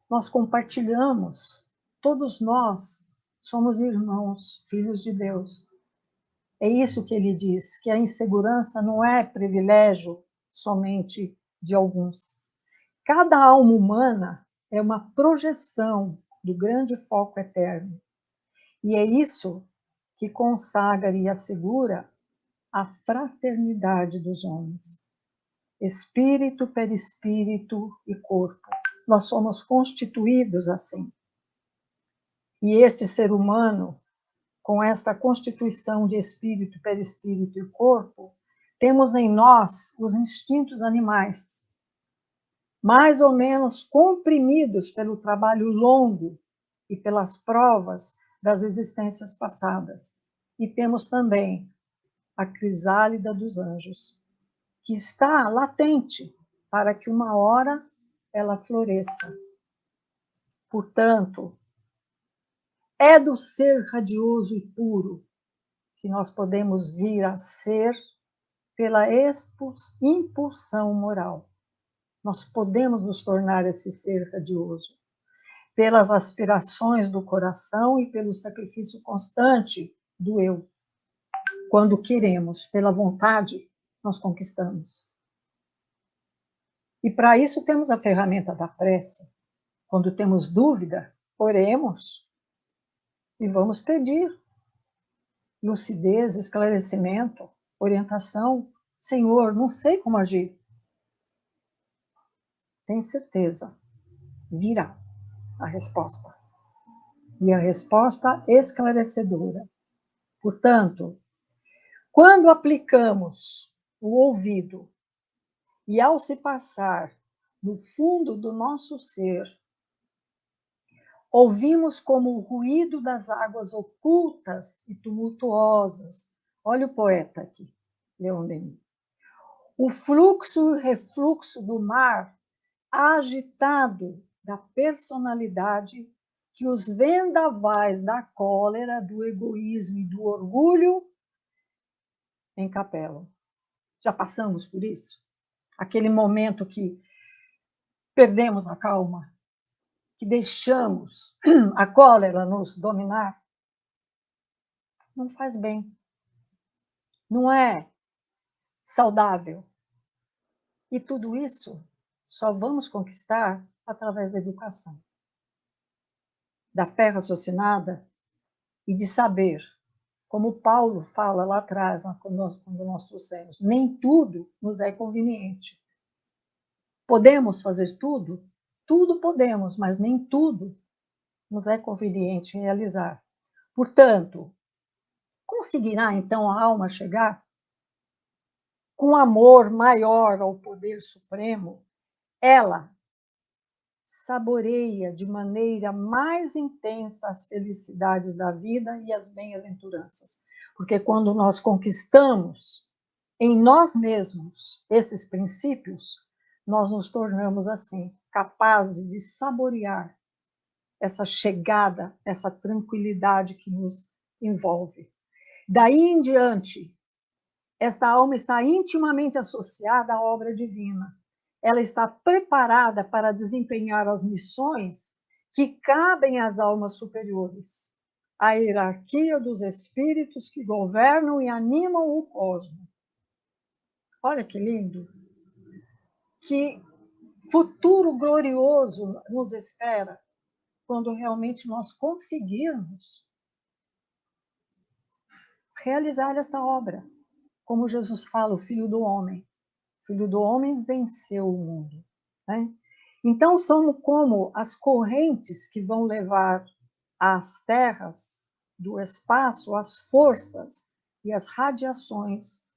nós compartilhamos, todos nós somos irmãos, filhos de Deus. É isso que ele diz, que a insegurança não é privilégio somente de alguns. Cada alma humana é uma projeção do grande foco eterno. E é isso que consagra e assegura a fraternidade dos homens. espírito, perispírito e corpo. Nós somos constituídos assim. E este ser humano, com esta constituição de espírito, perispírito e corpo, temos em nós os instintos animais, mais ou menos comprimidos pelo trabalho longo e pelas provas das existências passadas. E temos também a crisálida dos anjos, que está latente para que uma hora ela floresça. Portanto, é do ser radioso e puro que nós podemos vir a ser pela impulsão moral. Nós podemos nos tornar esse ser radioso pelas aspirações do coração e pelo sacrifício constante do eu. Quando queremos, pela vontade, nós conquistamos. E para isso temos a ferramenta da prece. Quando temos dúvida, oremos e vamos pedir lucidez, esclarecimento, orientação. Senhor, não sei como agir. Tem certeza, virá a resposta. E a resposta esclarecedora. Portanto, quando aplicamos o ouvido e ao se passar no fundo do nosso ser, ouvimos como o ruído das águas ocultas e tumultuosas. Olha o poeta aqui, Leon Denis. O fluxo e refluxo do mar agitado da personalidade que os vendavais da cólera, do egoísmo e do orgulho encapelam. Já passamos por isso? Aquele momento que perdemos a calma, que deixamos a cólera nos dominar, não faz bem. Não é saudável. E tudo isso só vamos conquistar através da educação, da fé raciocinada e de saber, como Paulo fala lá atrás, quando nós trouxemos, nem tudo nos é conveniente. Podemos fazer tudo? Tudo podemos, mas nem tudo nos é conveniente realizar. Portanto, conseguirá então a alma chegar com amor maior ao poder supremo? Ela saboreia de maneira mais intensa as felicidades da vida e as bem-aventuranças. Porque quando nós conquistamos em nós mesmos esses princípios, nós nos tornamos assim, capazes de saborear essa chegada, essa tranquilidade que nos envolve. Daí em diante, esta alma está intimamente associada à obra divina. Ela está preparada para desempenhar as missões que cabem às almas superiores, a hierarquia dos espíritos que governam e animam o cosmos. Olha que lindo! Que futuro glorioso nos espera quando realmente nós conseguirmos realizar esta obra. Como Jesus fala, o Filho do Homem. O Filho do Homem venceu o mundo. Né? Então, são como as correntes que vão levar às terras do espaço as forças e as radiações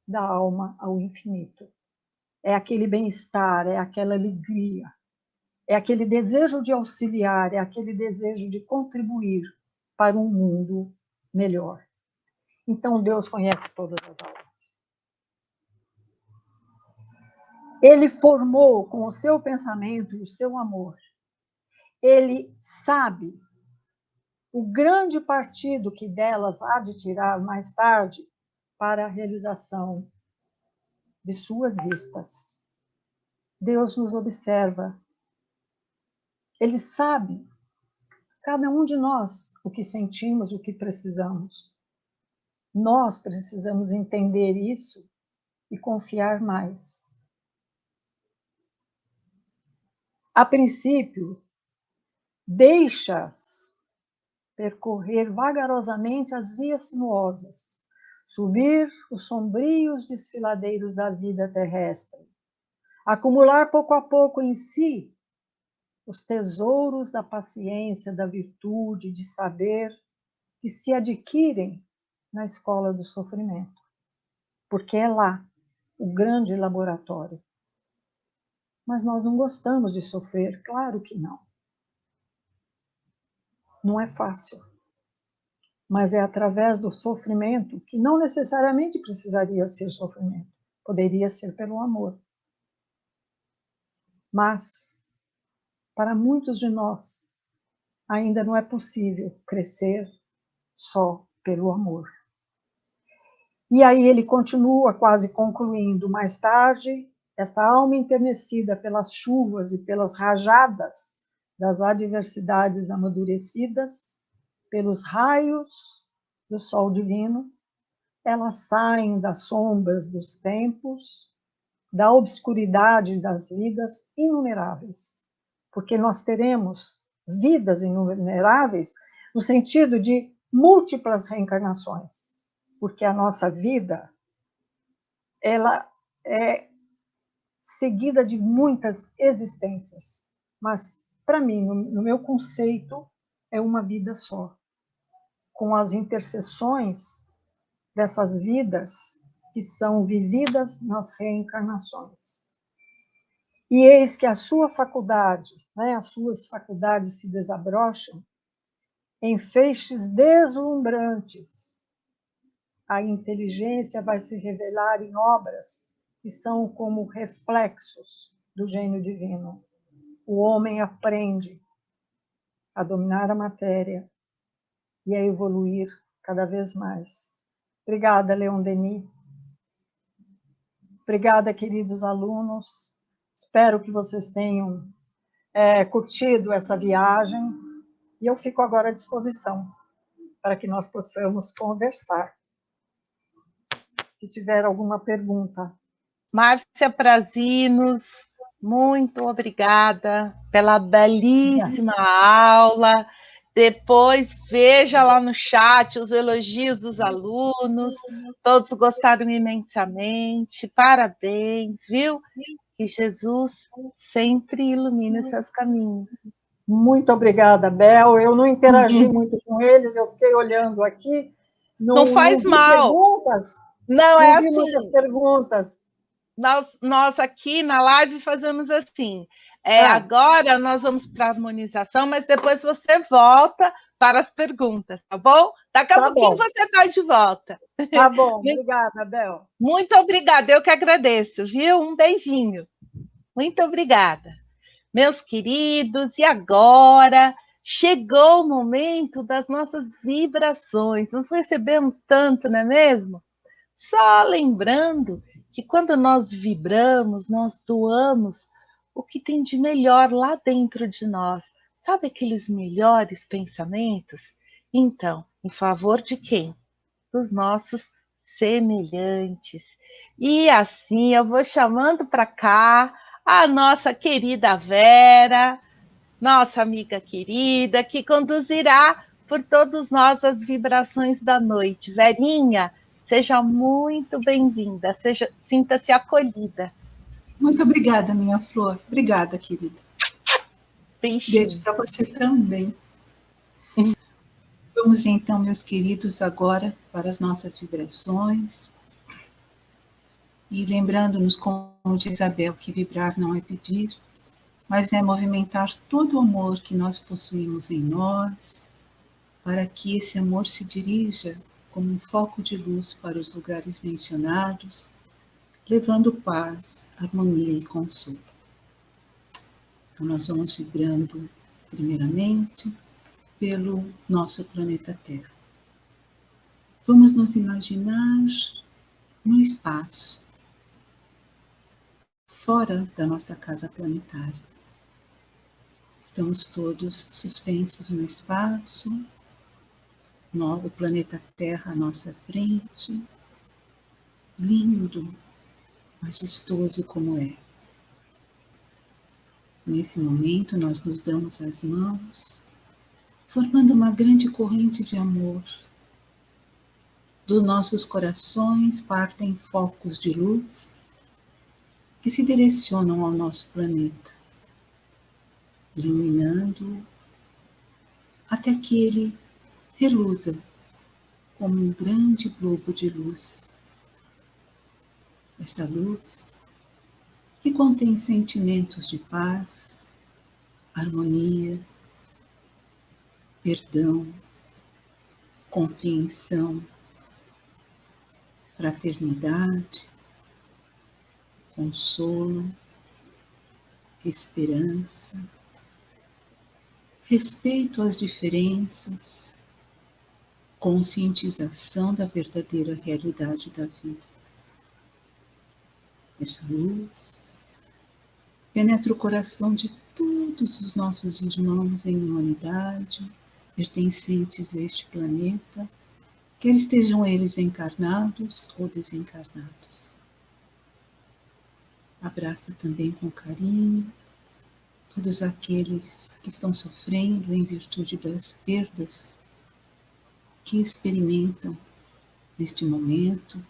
da alma ao infinito. É aquele bem-estar, é aquela alegria, é aquele desejo de auxiliar, é aquele desejo de contribuir para um mundo melhor. Então, Deus conhece todas as almas. Ele formou com o seu pensamento e o seu amor. Ele sabe o grande partido que delas há de tirar mais tarde para a realização de suas vistas. Deus nos observa. Ele sabe, cada um de nós, o que sentimos, o que precisamos. Nós precisamos entender isso e confiar mais. A princípio, deixa-as percorrer vagarosamente as vias sinuosas, subir os sombrios desfiladeiros da vida terrestre, acumular pouco a pouco em si os tesouros da paciência, da virtude, de saber, que se adquirem na escola do sofrimento, porque é lá o grande laboratório. Mas nós não gostamos de sofrer, claro que não. Não é fácil. Mas é através do sofrimento, que não necessariamente precisaria ser sofrimento, poderia ser pelo amor. Mas, para muitos de nós, ainda não é possível crescer só pelo amor. E aí ele continua, quase concluindo, mais tarde, esta alma enternecida pelas chuvas e pelas rajadas das adversidades amadurecidas, pelos raios do sol divino, elas saem das sombras dos tempos, da obscuridade das vidas inumeráveis, porque nós teremos vidas inumeráveis no sentido de múltiplas reencarnações, porque a nossa vida ela é seguida de muitas existências, mas para mim, no meu conceito, é uma vida só, com as interseções dessas vidas que são vividas nas reencarnações. E eis que a sua faculdade, as suas faculdades se desabrocham em feixes deslumbrantes. A inteligência vai se revelar em obras que são como reflexos do gênio divino. O homem aprende a dominar a matéria e a evoluir cada vez mais. Obrigada, Leon Denis. Obrigada, queridos alunos. Espero que vocês tenham curtido essa viagem. E eu fico agora à disposição para que nós possamos conversar. Se tiver alguma pergunta. Márcia Prazinos, muito obrigada pela belíssima aula. Depois veja lá no chat os elogios dos alunos. Todos gostaram imensamente. Parabéns, viu? Que Jesus sempre ilumine seus caminhos. Muito obrigada, Bel. Eu não interagi muito com eles, eu fiquei olhando aqui. Não faz mal. Perguntas. Não é vi assim. Muitas perguntas. Nós aqui na live fazemos assim. Agora nós vamos para a harmonização, mas depois você volta para as perguntas, tá bom? Daqui a pouquinho você está de volta. Tá bom, obrigada, Bel. Muito obrigada, eu que agradeço, viu? Um beijinho. Muito obrigada. Meus queridos, e agora chegou o momento das nossas vibrações. Nós recebemos tanto, não é mesmo? Só lembrando que quando nós vibramos, nós doamos o que tem de melhor lá dentro de nós. Sabe aqueles melhores pensamentos? Então, em favor de quem? Dos nossos semelhantes. E assim eu vou chamando para cá a nossa querida Vera, nossa amiga querida, que conduzirá por todos nós as vibrações da noite. Verinha, seja muito bem-vinda, sinta-se acolhida. Muito obrigada, minha flor. Obrigada, querida. Beijinho. Beijo para você também. Vamos então, meus queridos, agora para as nossas vibrações. E lembrando-nos, como diz Isabel, que vibrar não é pedir, mas é movimentar todo o amor que nós possuímos em nós, para que esse amor se dirija como um foco de luz para os lugares mencionados, levando paz, harmonia e consolo. Então, nós vamos vibrando, primeiramente, pelo nosso planeta Terra. Vamos nos imaginar no espaço, fora da nossa casa planetária. Estamos todos suspensos no espaço, o planeta Terra à nossa frente, lindo, majestoso como é. Nesse momento, nós nos damos as mãos, formando uma grande corrente de amor. Dos nossos corações partem focos de luz que se direcionam ao nosso planeta, iluminando-o até que ele reluza como um grande globo de luz. Essa luz que contém sentimentos de paz, harmonia, perdão, compreensão, fraternidade, consolo, esperança, respeito às diferenças, conscientização da verdadeira realidade da vida. Essa luz penetra o coração de todos os nossos irmãos em humanidade, pertencentes a este planeta, quer estejam eles encarnados ou desencarnados. Abraça também com carinho todos aqueles que estão sofrendo em virtude das perdas que experimentam neste momento.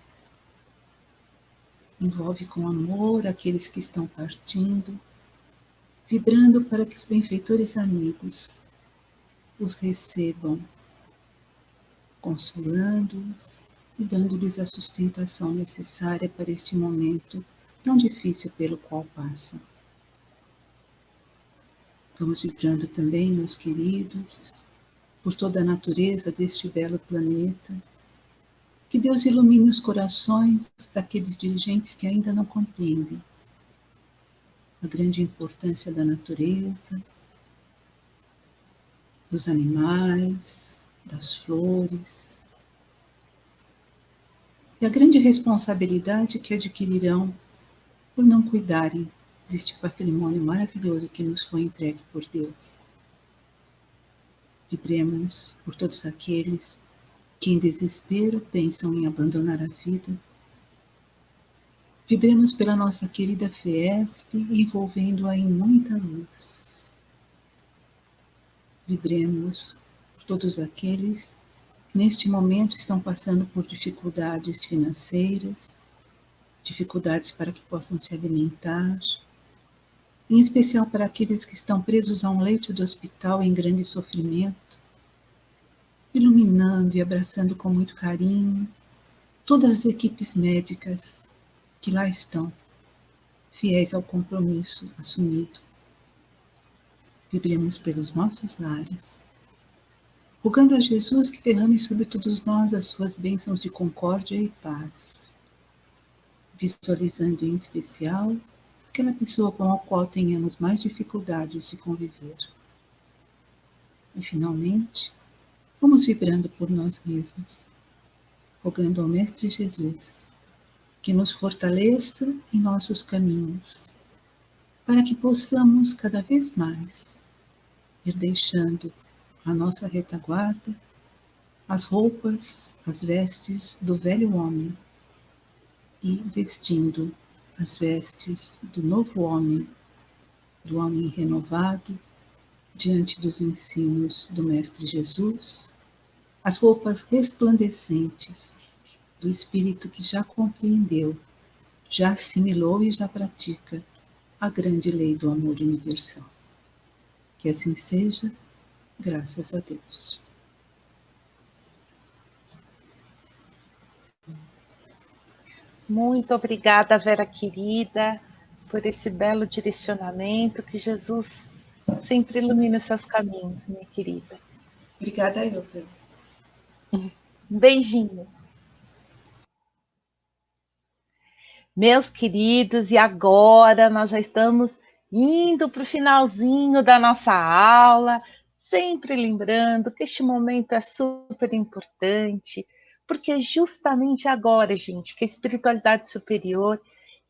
Envolve com amor aqueles que estão partindo, vibrando para que os benfeitores amigos os recebam, consolando-os e dando-lhes a sustentação necessária para este momento tão difícil pelo qual passam. Vamos vibrando também, meus queridos, por toda a natureza deste belo planeta. Que Deus ilumine os corações daqueles dirigentes que ainda não compreendem a grande importância da natureza, dos animais, das flores, e a grande responsabilidade que adquirirão por não cuidarem deste patrimônio maravilhoso que nos foi entregue por Deus. Vibremos por todos aqueles que em desespero pensam em abandonar a vida. Vibremos pela nossa querida FIESP, envolvendo-a em muita luz. Vibremos por todos aqueles que neste momento estão passando por dificuldades financeiras, dificuldades para que possam se alimentar, em especial para aqueles que estão presos a um leito de hospital em grande sofrimento, iluminando e abraçando com muito carinho todas as equipes médicas que lá estão, fiéis ao compromisso assumido. Vibremos pelos nossos lares, rogando a Jesus que derrame sobre todos nós as suas bênçãos de concórdia e paz, visualizando em especial aquela pessoa com a qual tenhamos mais dificuldades de conviver. E, finalmente, vamos vibrando por nós mesmos, rogando ao Mestre Jesus que nos fortaleça em nossos caminhos, para que possamos cada vez mais ir deixando a nossa retaguarda, as roupas, as vestes do velho homem e vestindo as vestes do novo homem, do homem renovado, diante dos ensinos do Mestre Jesus, as roupas resplandecentes do Espírito que já compreendeu, já assimilou e já pratica a grande lei do amor universal. Que assim seja, graças a Deus. Muito obrigada, Vera querida, por esse belo direcionamento. Que Jesus sempre ilumine os seus caminhos, minha querida. Obrigada, Ilka. Um beijinho. Meus queridos, e agora nós já estamos indo para o finalzinho da nossa aula, sempre lembrando que este momento é super importante, porque é justamente agora, gente, que a espiritualidade superior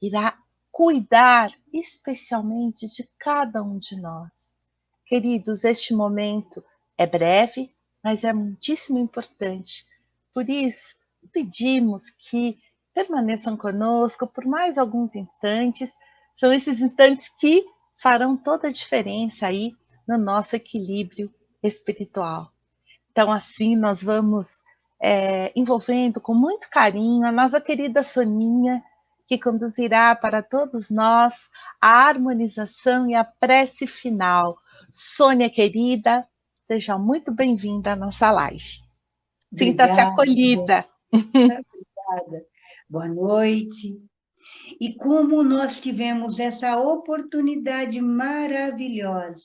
irá cuidar especialmente de cada um de nós. Queridos, este momento é breve, mas é muitíssimo importante. Por isso, pedimos que permaneçam conosco por mais alguns instantes. São esses instantes que farão toda a diferença aí no nosso equilíbrio espiritual. Então, assim, nós vamos envolvendo com muito carinho a nossa querida Soninha, que conduzirá para todos nós a harmonização e a prece final. Sônia, querida, seja muito bem-vinda à nossa live. Sinta-se Obrigada, acolhida. obrigada. Boa noite. E como nós tivemos essa oportunidade maravilhosa,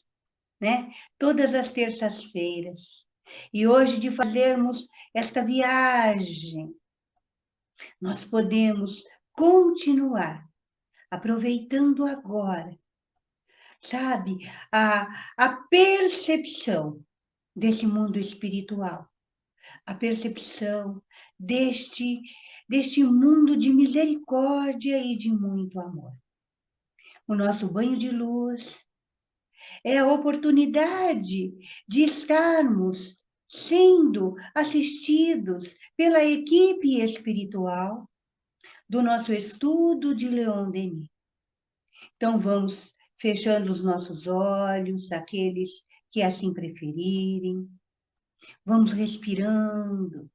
né? Todas as terças-feiras. E hoje de fazermos esta viagem, nós podemos continuar aproveitando agora, sabe, a percepção desse mundo espiritual, a percepção deste mundo de misericórdia e de muito amor. O nosso banho de luz é a oportunidade de estarmos sendo assistidos pela equipe espiritual do nosso estudo de Leon Denis. Então, vamos fechando os nossos olhos, aqueles que assim preferirem. Vamos respirando,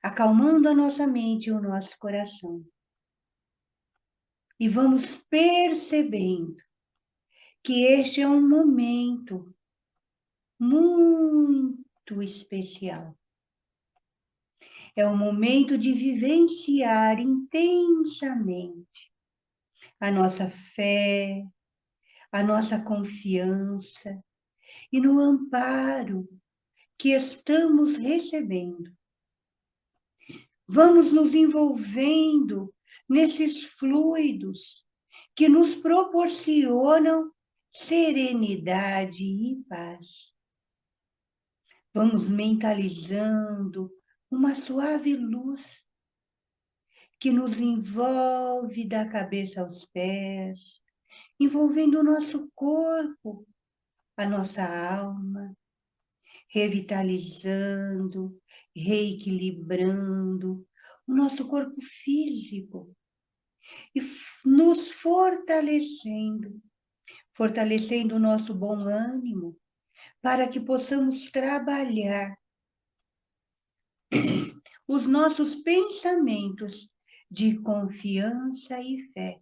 acalmando a nossa mente e o nosso coração. E vamos percebendo que este é um momento muito especial. É um momento de vivenciar intensamente a nossa fé, a nossa confiança e no amparo que estamos recebendo. Vamos nos envolvendo nesses fluidos que nos proporcionam serenidade e paz. Vamos mentalizando uma suave luz que nos envolve da cabeça aos pés, envolvendo o nosso corpo, a nossa alma, revitalizando, reequilibrando o nosso corpo físico e nos fortalecendo o nosso bom ânimo, para que possamos trabalhar os nossos pensamentos de confiança e fé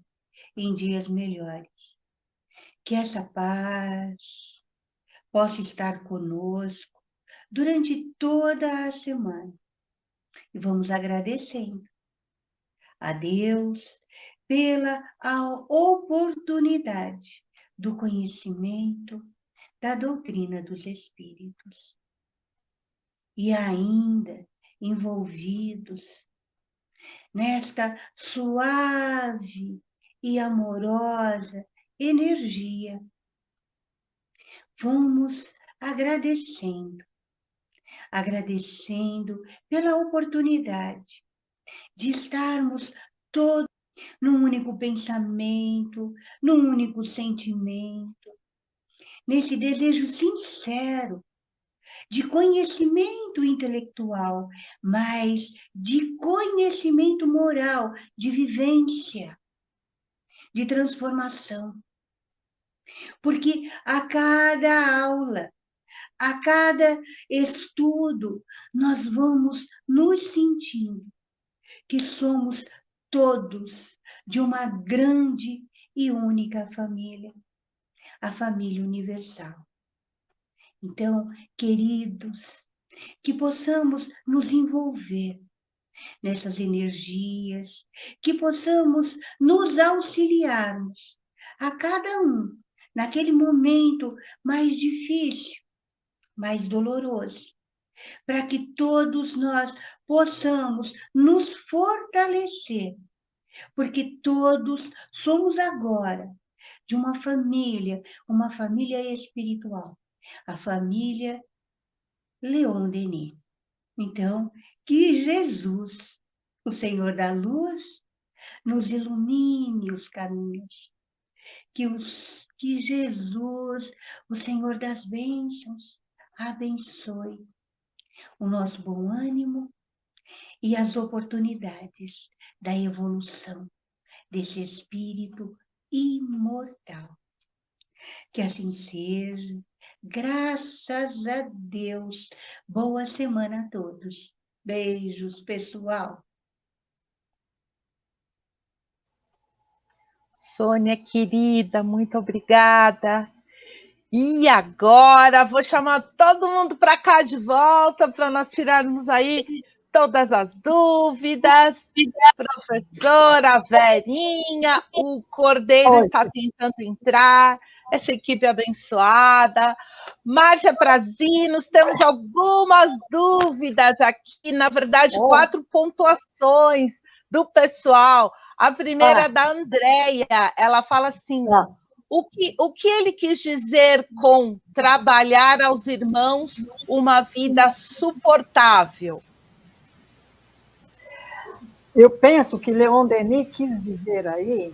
em dias melhores. Que essa paz possa estar conosco durante toda a semana. E vamos agradecendo a Deus pela oportunidade do conhecimento da doutrina dos Espíritos. E ainda envolvidos nesta suave e amorosa energia, vamos agradecendo pela oportunidade de estarmos todos num único pensamento, num único sentimento, nesse desejo sincero de conhecimento intelectual, mas de conhecimento moral, de vivência, de transformação. Porque a cada aula, a cada estudo, nós vamos nos sentindo que somos todos de uma grande e única família, a família universal. Então, queridos, que possamos nos envolver nessas energias, que possamos nos auxiliarmos a cada um naquele momento mais difícil, mais doloroso, para que todos nós possamos nos fortalecer, porque todos somos agora de uma família espiritual, a família Leon Denis. Então, que Jesus, o Senhor da luz, nos ilumine os caminhos, que Jesus, o Senhor das bênçãos, abençoe o nosso bom ânimo e as oportunidades da evolução desse espírito imortal. Que assim seja. Graças a Deus. Boa semana a todos. Beijos, pessoal. Sônia, querida, muito obrigada. E agora vou chamar todo mundo para cá de volta para nós tirarmos aí todas as dúvidas. Professora Verinha, o Cordeiro Oi. está tentando entrar, essa equipe abençoada. Márcia Prazinos, temos algumas dúvidas aqui, na verdade, 4 pontuações do pessoal. A primeira é da Andréia, ela fala assim: o que ele quis dizer com trabalhar aos irmãos uma vida suportável? Eu penso que Leon Denis quis dizer aí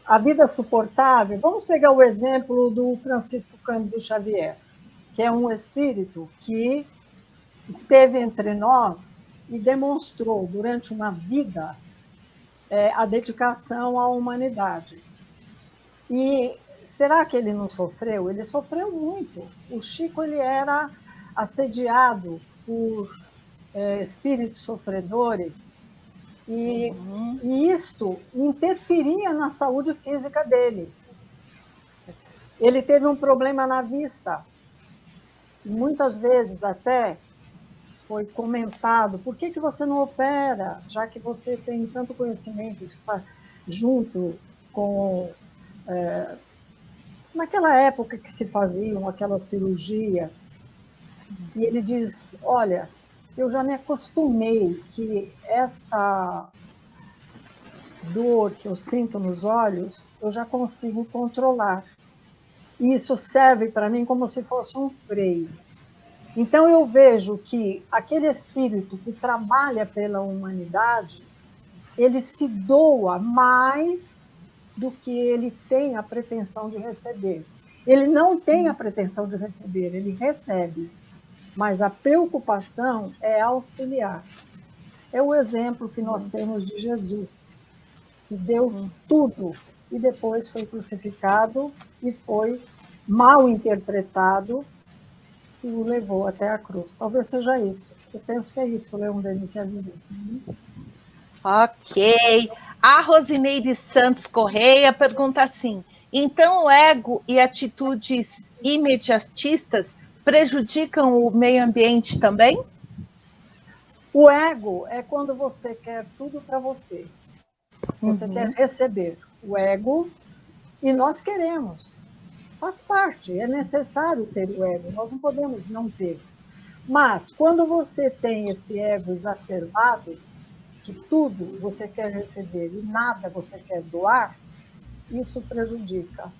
a vida suportável. Vamos pegar o exemplo do Francisco Cândido Xavier, que é um espírito que esteve entre nós e demonstrou durante uma vida a dedicação à humanidade. E será que ele não sofreu? Ele sofreu muito. O Chico ele era assediado por espíritos sofredores e isto interferia na saúde física dele. Ele teve um problema na vista. Muitas vezes até foi comentado, por que você não opera, já que você tem tanto conhecimento, está junto com... naquela época que se faziam aquelas cirurgias, e ele diz, olha, eu já me acostumei que esta dor que eu sinto nos olhos, eu já consigo controlar. E isso serve para mim como se fosse um freio. Então eu vejo que aquele espírito que trabalha pela humanidade, ele se doa mais do que ele tem a pretensão de receber. Ele não tem a pretensão de receber, ele recebe. Mas a preocupação é auxiliar. É o exemplo que nós temos de Jesus, que deu tudo e depois foi crucificado e foi mal interpretado e o levou até a cruz. Talvez seja isso. Eu penso que é isso que o Leon Denis quer dizer. Ok. A Rosineide Santos Correia pergunta assim: então o ego e atitudes imediatistas prejudicam o meio ambiente também? O ego é quando você quer tudo para você. Você quer receber o ego e nós queremos. Faz parte, é necessário ter o ego, nós não podemos não ter. Mas quando você tem esse ego exacerbado, que tudo você quer receber e nada você quer doar, isso prejudica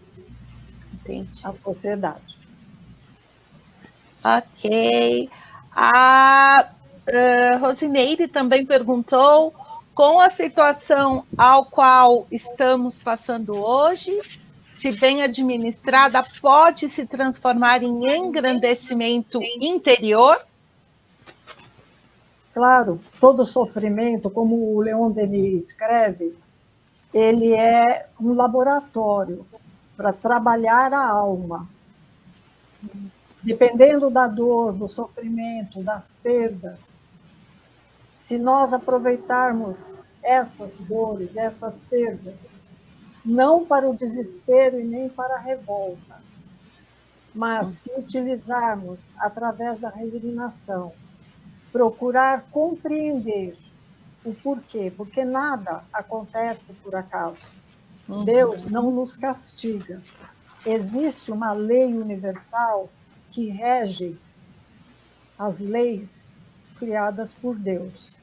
a sociedade. Ok. A Rosineide também perguntou: com a situação ao qual estamos passando hoje, se bem administrada, pode se transformar em engrandecimento interior? Claro, todo sofrimento, como o Leon Denis escreve, ele é um laboratório para trabalhar a alma. Dependendo da dor, do sofrimento, das perdas, se nós aproveitarmos essas dores, essas perdas, não para o desespero e nem para a revolta, mas se utilizarmos através da resignação, procurar compreender o porquê, porque nada acontece por acaso. Deus não nos castiga. Existe uma lei universal que rege as leis criadas por Deus.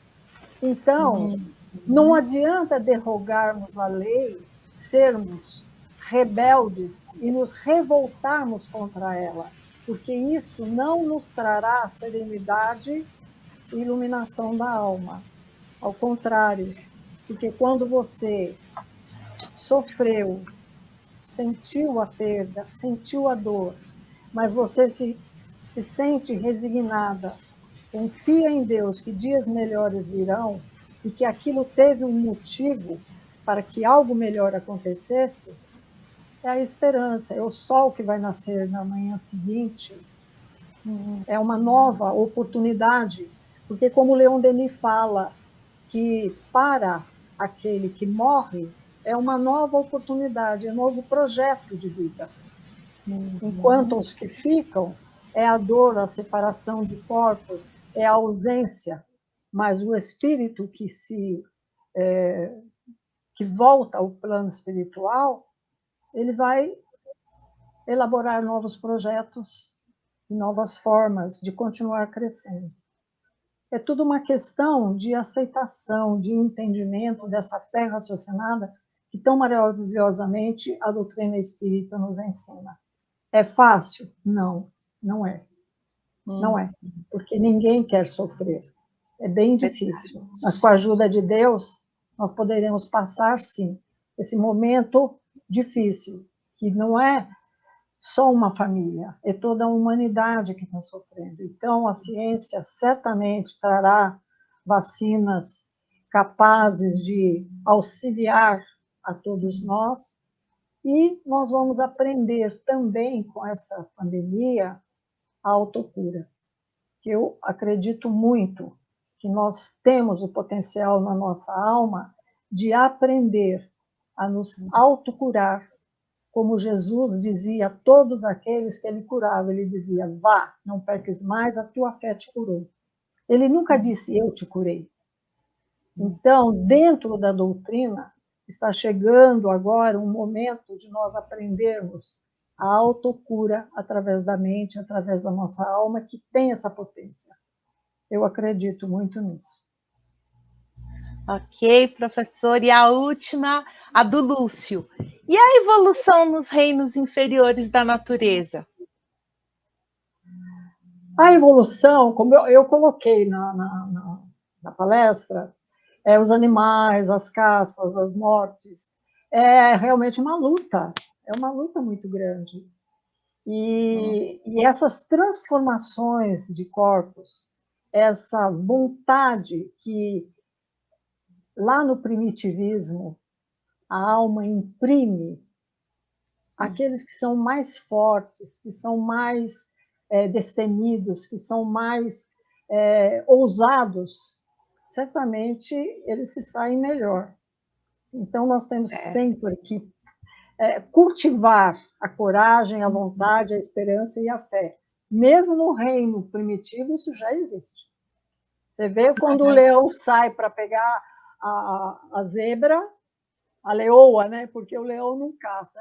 Então, não adianta derrogarmos a lei, sermos rebeldes e nos revoltarmos contra ela, porque isso não nos trará serenidade e iluminação da alma. Ao contrário, porque quando você sofreu, sentiu a perda, sentiu a dor, mas você se sente resignada, confia em Deus que dias melhores virão e que aquilo teve um motivo para que algo melhor acontecesse, é a esperança, é o sol que vai nascer na manhã seguinte, é uma nova oportunidade, porque como Leon Denis fala, que para aquele que morre, é uma nova oportunidade, é um novo projeto de vida. Enquanto os que ficam é a dor, a separação de corpos, é a ausência, mas o espírito que volta ao plano espiritual, ele vai elaborar novos projetos e novas formas de continuar crescendo. É tudo uma questão de aceitação, de entendimento dessa fé raciocinada que tão maravilhosamente a doutrina espírita nos ensina. É fácil? Não, não é. Não é, porque ninguém quer sofrer. É bem difícil. Mas com a ajuda de Deus, nós poderemos passar, sim, esse momento difícil, que não é só uma família, é toda a humanidade que está sofrendo. Então, a ciência certamente trará vacinas capazes de auxiliar a todos nós, e nós vamos aprender também com essa pandemia a autocura, que eu acredito muito que nós temos o potencial na nossa alma de aprender a nos autocurar, como Jesus dizia a todos aqueles que ele curava, ele dizia, vá, não perques mais, a tua fé te curou. Ele nunca disse, eu te curei. Então, dentro da doutrina, está chegando agora um momento de nós aprendermos a autocura através da mente, através da nossa alma, que tem essa potência. Eu acredito muito nisso. Ok, professor. E a última, a do Lúcio. E a evolução nos reinos inferiores da natureza? A evolução, como eu coloquei na palestra, os animais, as caças, as mortes, é realmente uma luta, é uma luta muito grande. E essas transformações de corpos, essa vontade que lá no primitivismo a alma imprime, aqueles que são mais fortes, que são mais destemidos, que são mais ousados, certamente eles se saem melhor. Então, nós temos sempre que cultivar a coragem, a vontade, a esperança e a fé. Mesmo no reino primitivo, isso já existe. Você vê quando o leão sai para pegar a zebra, a leoa, né? Porque o leão não caça,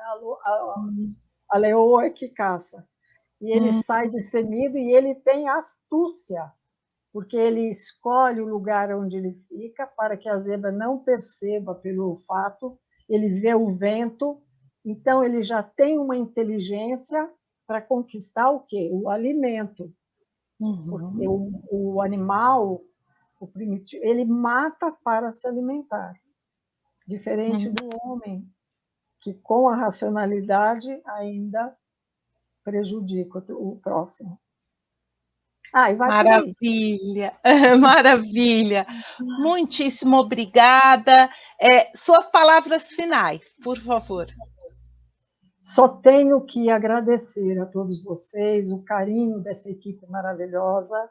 a leoa é que caça. E ele sai destemido e ele tem astúcia, porque ele escolhe o lugar onde ele fica para que a zebra não perceba pelo olfato, ele vê o vento, então ele já tem uma inteligência para conquistar o quê? O alimento. Porque o animal, o primitivo, ele mata para se alimentar, diferente do homem, que com a racionalidade ainda prejudica o próximo. E vai Maravilha, maravilha. Muitíssimo obrigada. Suas palavras finais, por favor. Só tenho que agradecer a todos vocês o carinho dessa equipe maravilhosa,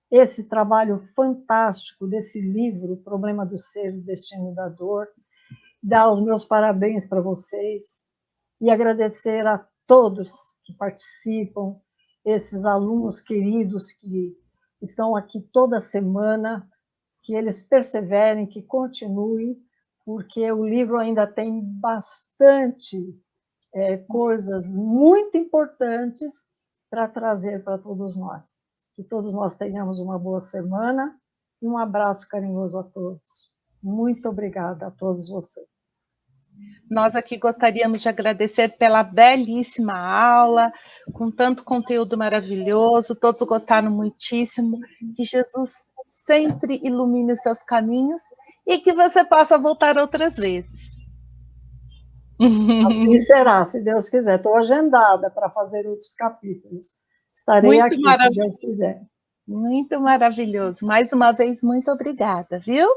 esse trabalho fantástico desse livro, O Problema do Ser, o Destino da Dor. Dar os meus parabéns para vocês e agradecer a todos que participam, esses alunos queridos que estão aqui toda semana, que eles perseverem, que continuem, porque o livro ainda tem bastante coisas muito importantes para trazer para todos nós. Que todos nós tenhamos uma boa semana e um abraço carinhoso a todos. Muito obrigada a todos vocês. Nós aqui gostaríamos de agradecer pela belíssima aula, com tanto conteúdo maravilhoso, todos gostaram muitíssimo, que Jesus sempre ilumine os seus caminhos e que você possa voltar outras vezes. Assim será, se Deus quiser. Estou agendada para fazer outros capítulos. Estarei aqui, se Deus quiser. Muito maravilhoso. Mais uma vez, muito obrigada, viu?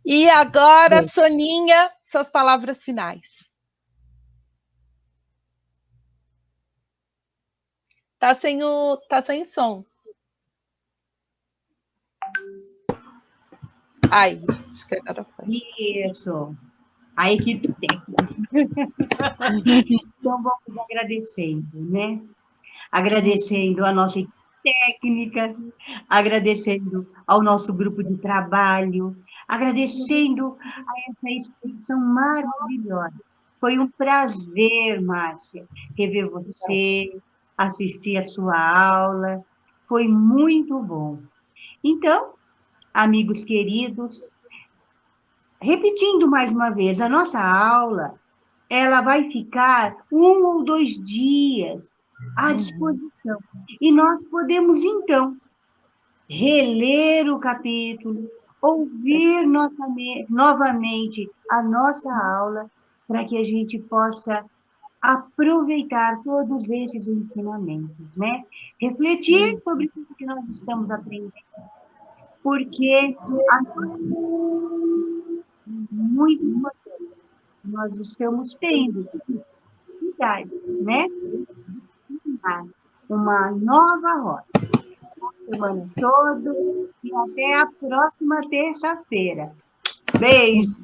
E agora, Soninha, suas palavras finais. Tá sem som. Acho que agora foi. Isso. a equipe técnica. Então, vamos agradecendo, né? Agradecendo a nossa equipe técnica, agradecendo ao nosso grupo de trabalho, agradecendo a essa exposição maravilhosa. Foi um prazer, Márcia, rever você, assistir a sua aula. Foi muito bom. Então, amigos queridos, repetindo mais uma vez, a nossa aula, ela vai ficar 1 ou 2 dias à disposição. E nós podemos, então, reler o capítulo, ouvir novamente a nossa aula, para que a gente possa aproveitar todos esses ensinamentos, né? Refletir sobre tudo que nós estamos aprendendo. Porque muito importante, nós estamos tendo oportunidade, né? Uma nova rota. Semana toda e até a próxima terça-feira. Beijo.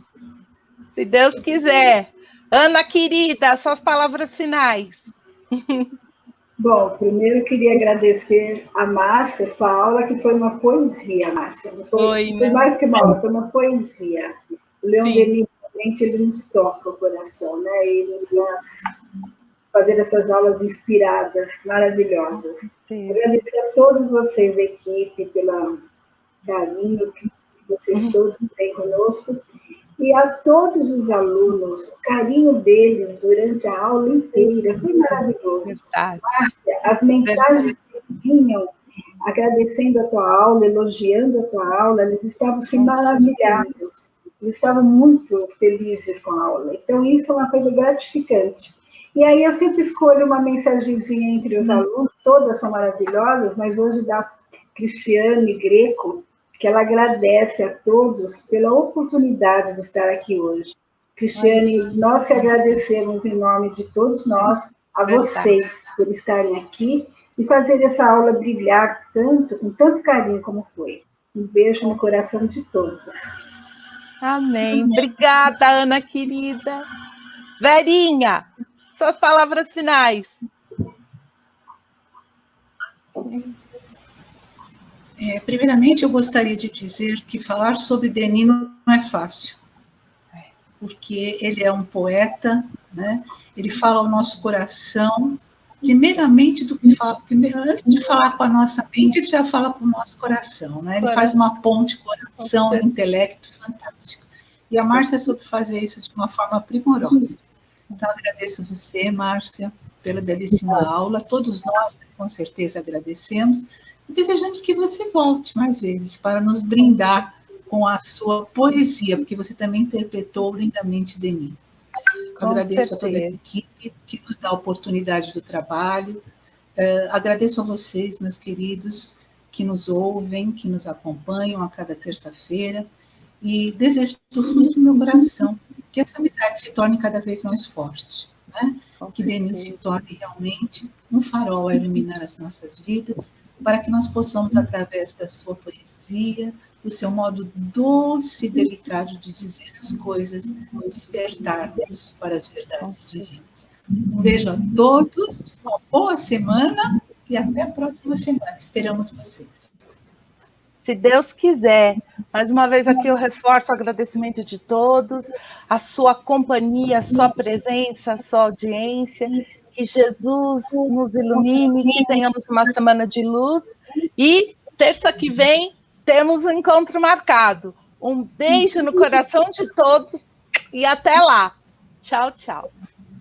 Se Deus quiser. Ana querida, suas palavras finais. Bom, primeiro eu queria agradecer a Márcia, sua aula, que foi uma poesia, Márcia. Não foi, né? Foi mais que uma aula, foi uma poesia. O Leon Denis, realmente, ele nos toca o coração, né? Ele nos faz fazer essas aulas inspiradas, maravilhosas. Sim. Agradecer a todos vocês da equipe pelo carinho que vocês todos têm conosco e a todos os alunos, o carinho deles durante a aula inteira, foi maravilhoso. Márcia, as mensagens que vinham agradecendo a tua aula, elogiando a tua aula, eles estavam assim, maravilhados, eles estavam muito felizes com a aula. Então, isso é uma coisa gratificante. E aí eu sempre escolho uma mensagenzinha entre os alunos, todas são maravilhosas, mas hoje da Cristiane Greco, que ela agradece a todos pela oportunidade de estar aqui hoje. Cristiane, nós que agradecemos em nome de todos nós, a vocês por estarem aqui e fazer essa aula brilhar tanto, com tanto carinho como foi. Um beijo no coração de todos. Amém. Obrigada, Ana querida. Verinha, suas palavras finais. Primeiramente, eu gostaria de dizer que falar sobre Denis não é fácil, porque ele é um poeta, né? Ele fala ao nosso coração, primeiramente, antes de falar com a nossa mente, ele já fala com o nosso coração, né? Ele faz uma ponte coração e intelecto fantástico. E a Márcia soube fazer isso de uma forma primorosa. Então, agradeço você, Márcia, pela belíssima aula. Todos nós, com certeza, agradecemos. E desejamos que você volte mais vezes para nos brindar com a sua poesia, porque você também interpretou lindamente Denis. Agradeço a toda a equipe que nos dá a oportunidade do trabalho. Agradeço a vocês, meus queridos, que nos ouvem, que nos acompanham a cada terça-feira. E desejo do fundo do meu coração que essa amizade se torne cada vez mais forte, né? Que Denis se torne realmente um farol a iluminar as nossas vidas, para que nós possamos, através da sua poesia, do seu modo doce e delicado de dizer as coisas, despertar-nos para as verdades divinas. Um beijo a todos, uma boa semana e até a próxima semana. Esperamos vocês. Se Deus quiser. Mais uma vez aqui eu reforço o agradecimento de todos, a sua companhia, a sua presença, a sua audiência. Que Jesus nos ilumine, que tenhamos uma semana de luz. E terça que vem temos um encontro marcado. Um beijo no coração de todos e até lá. Tchau, tchau.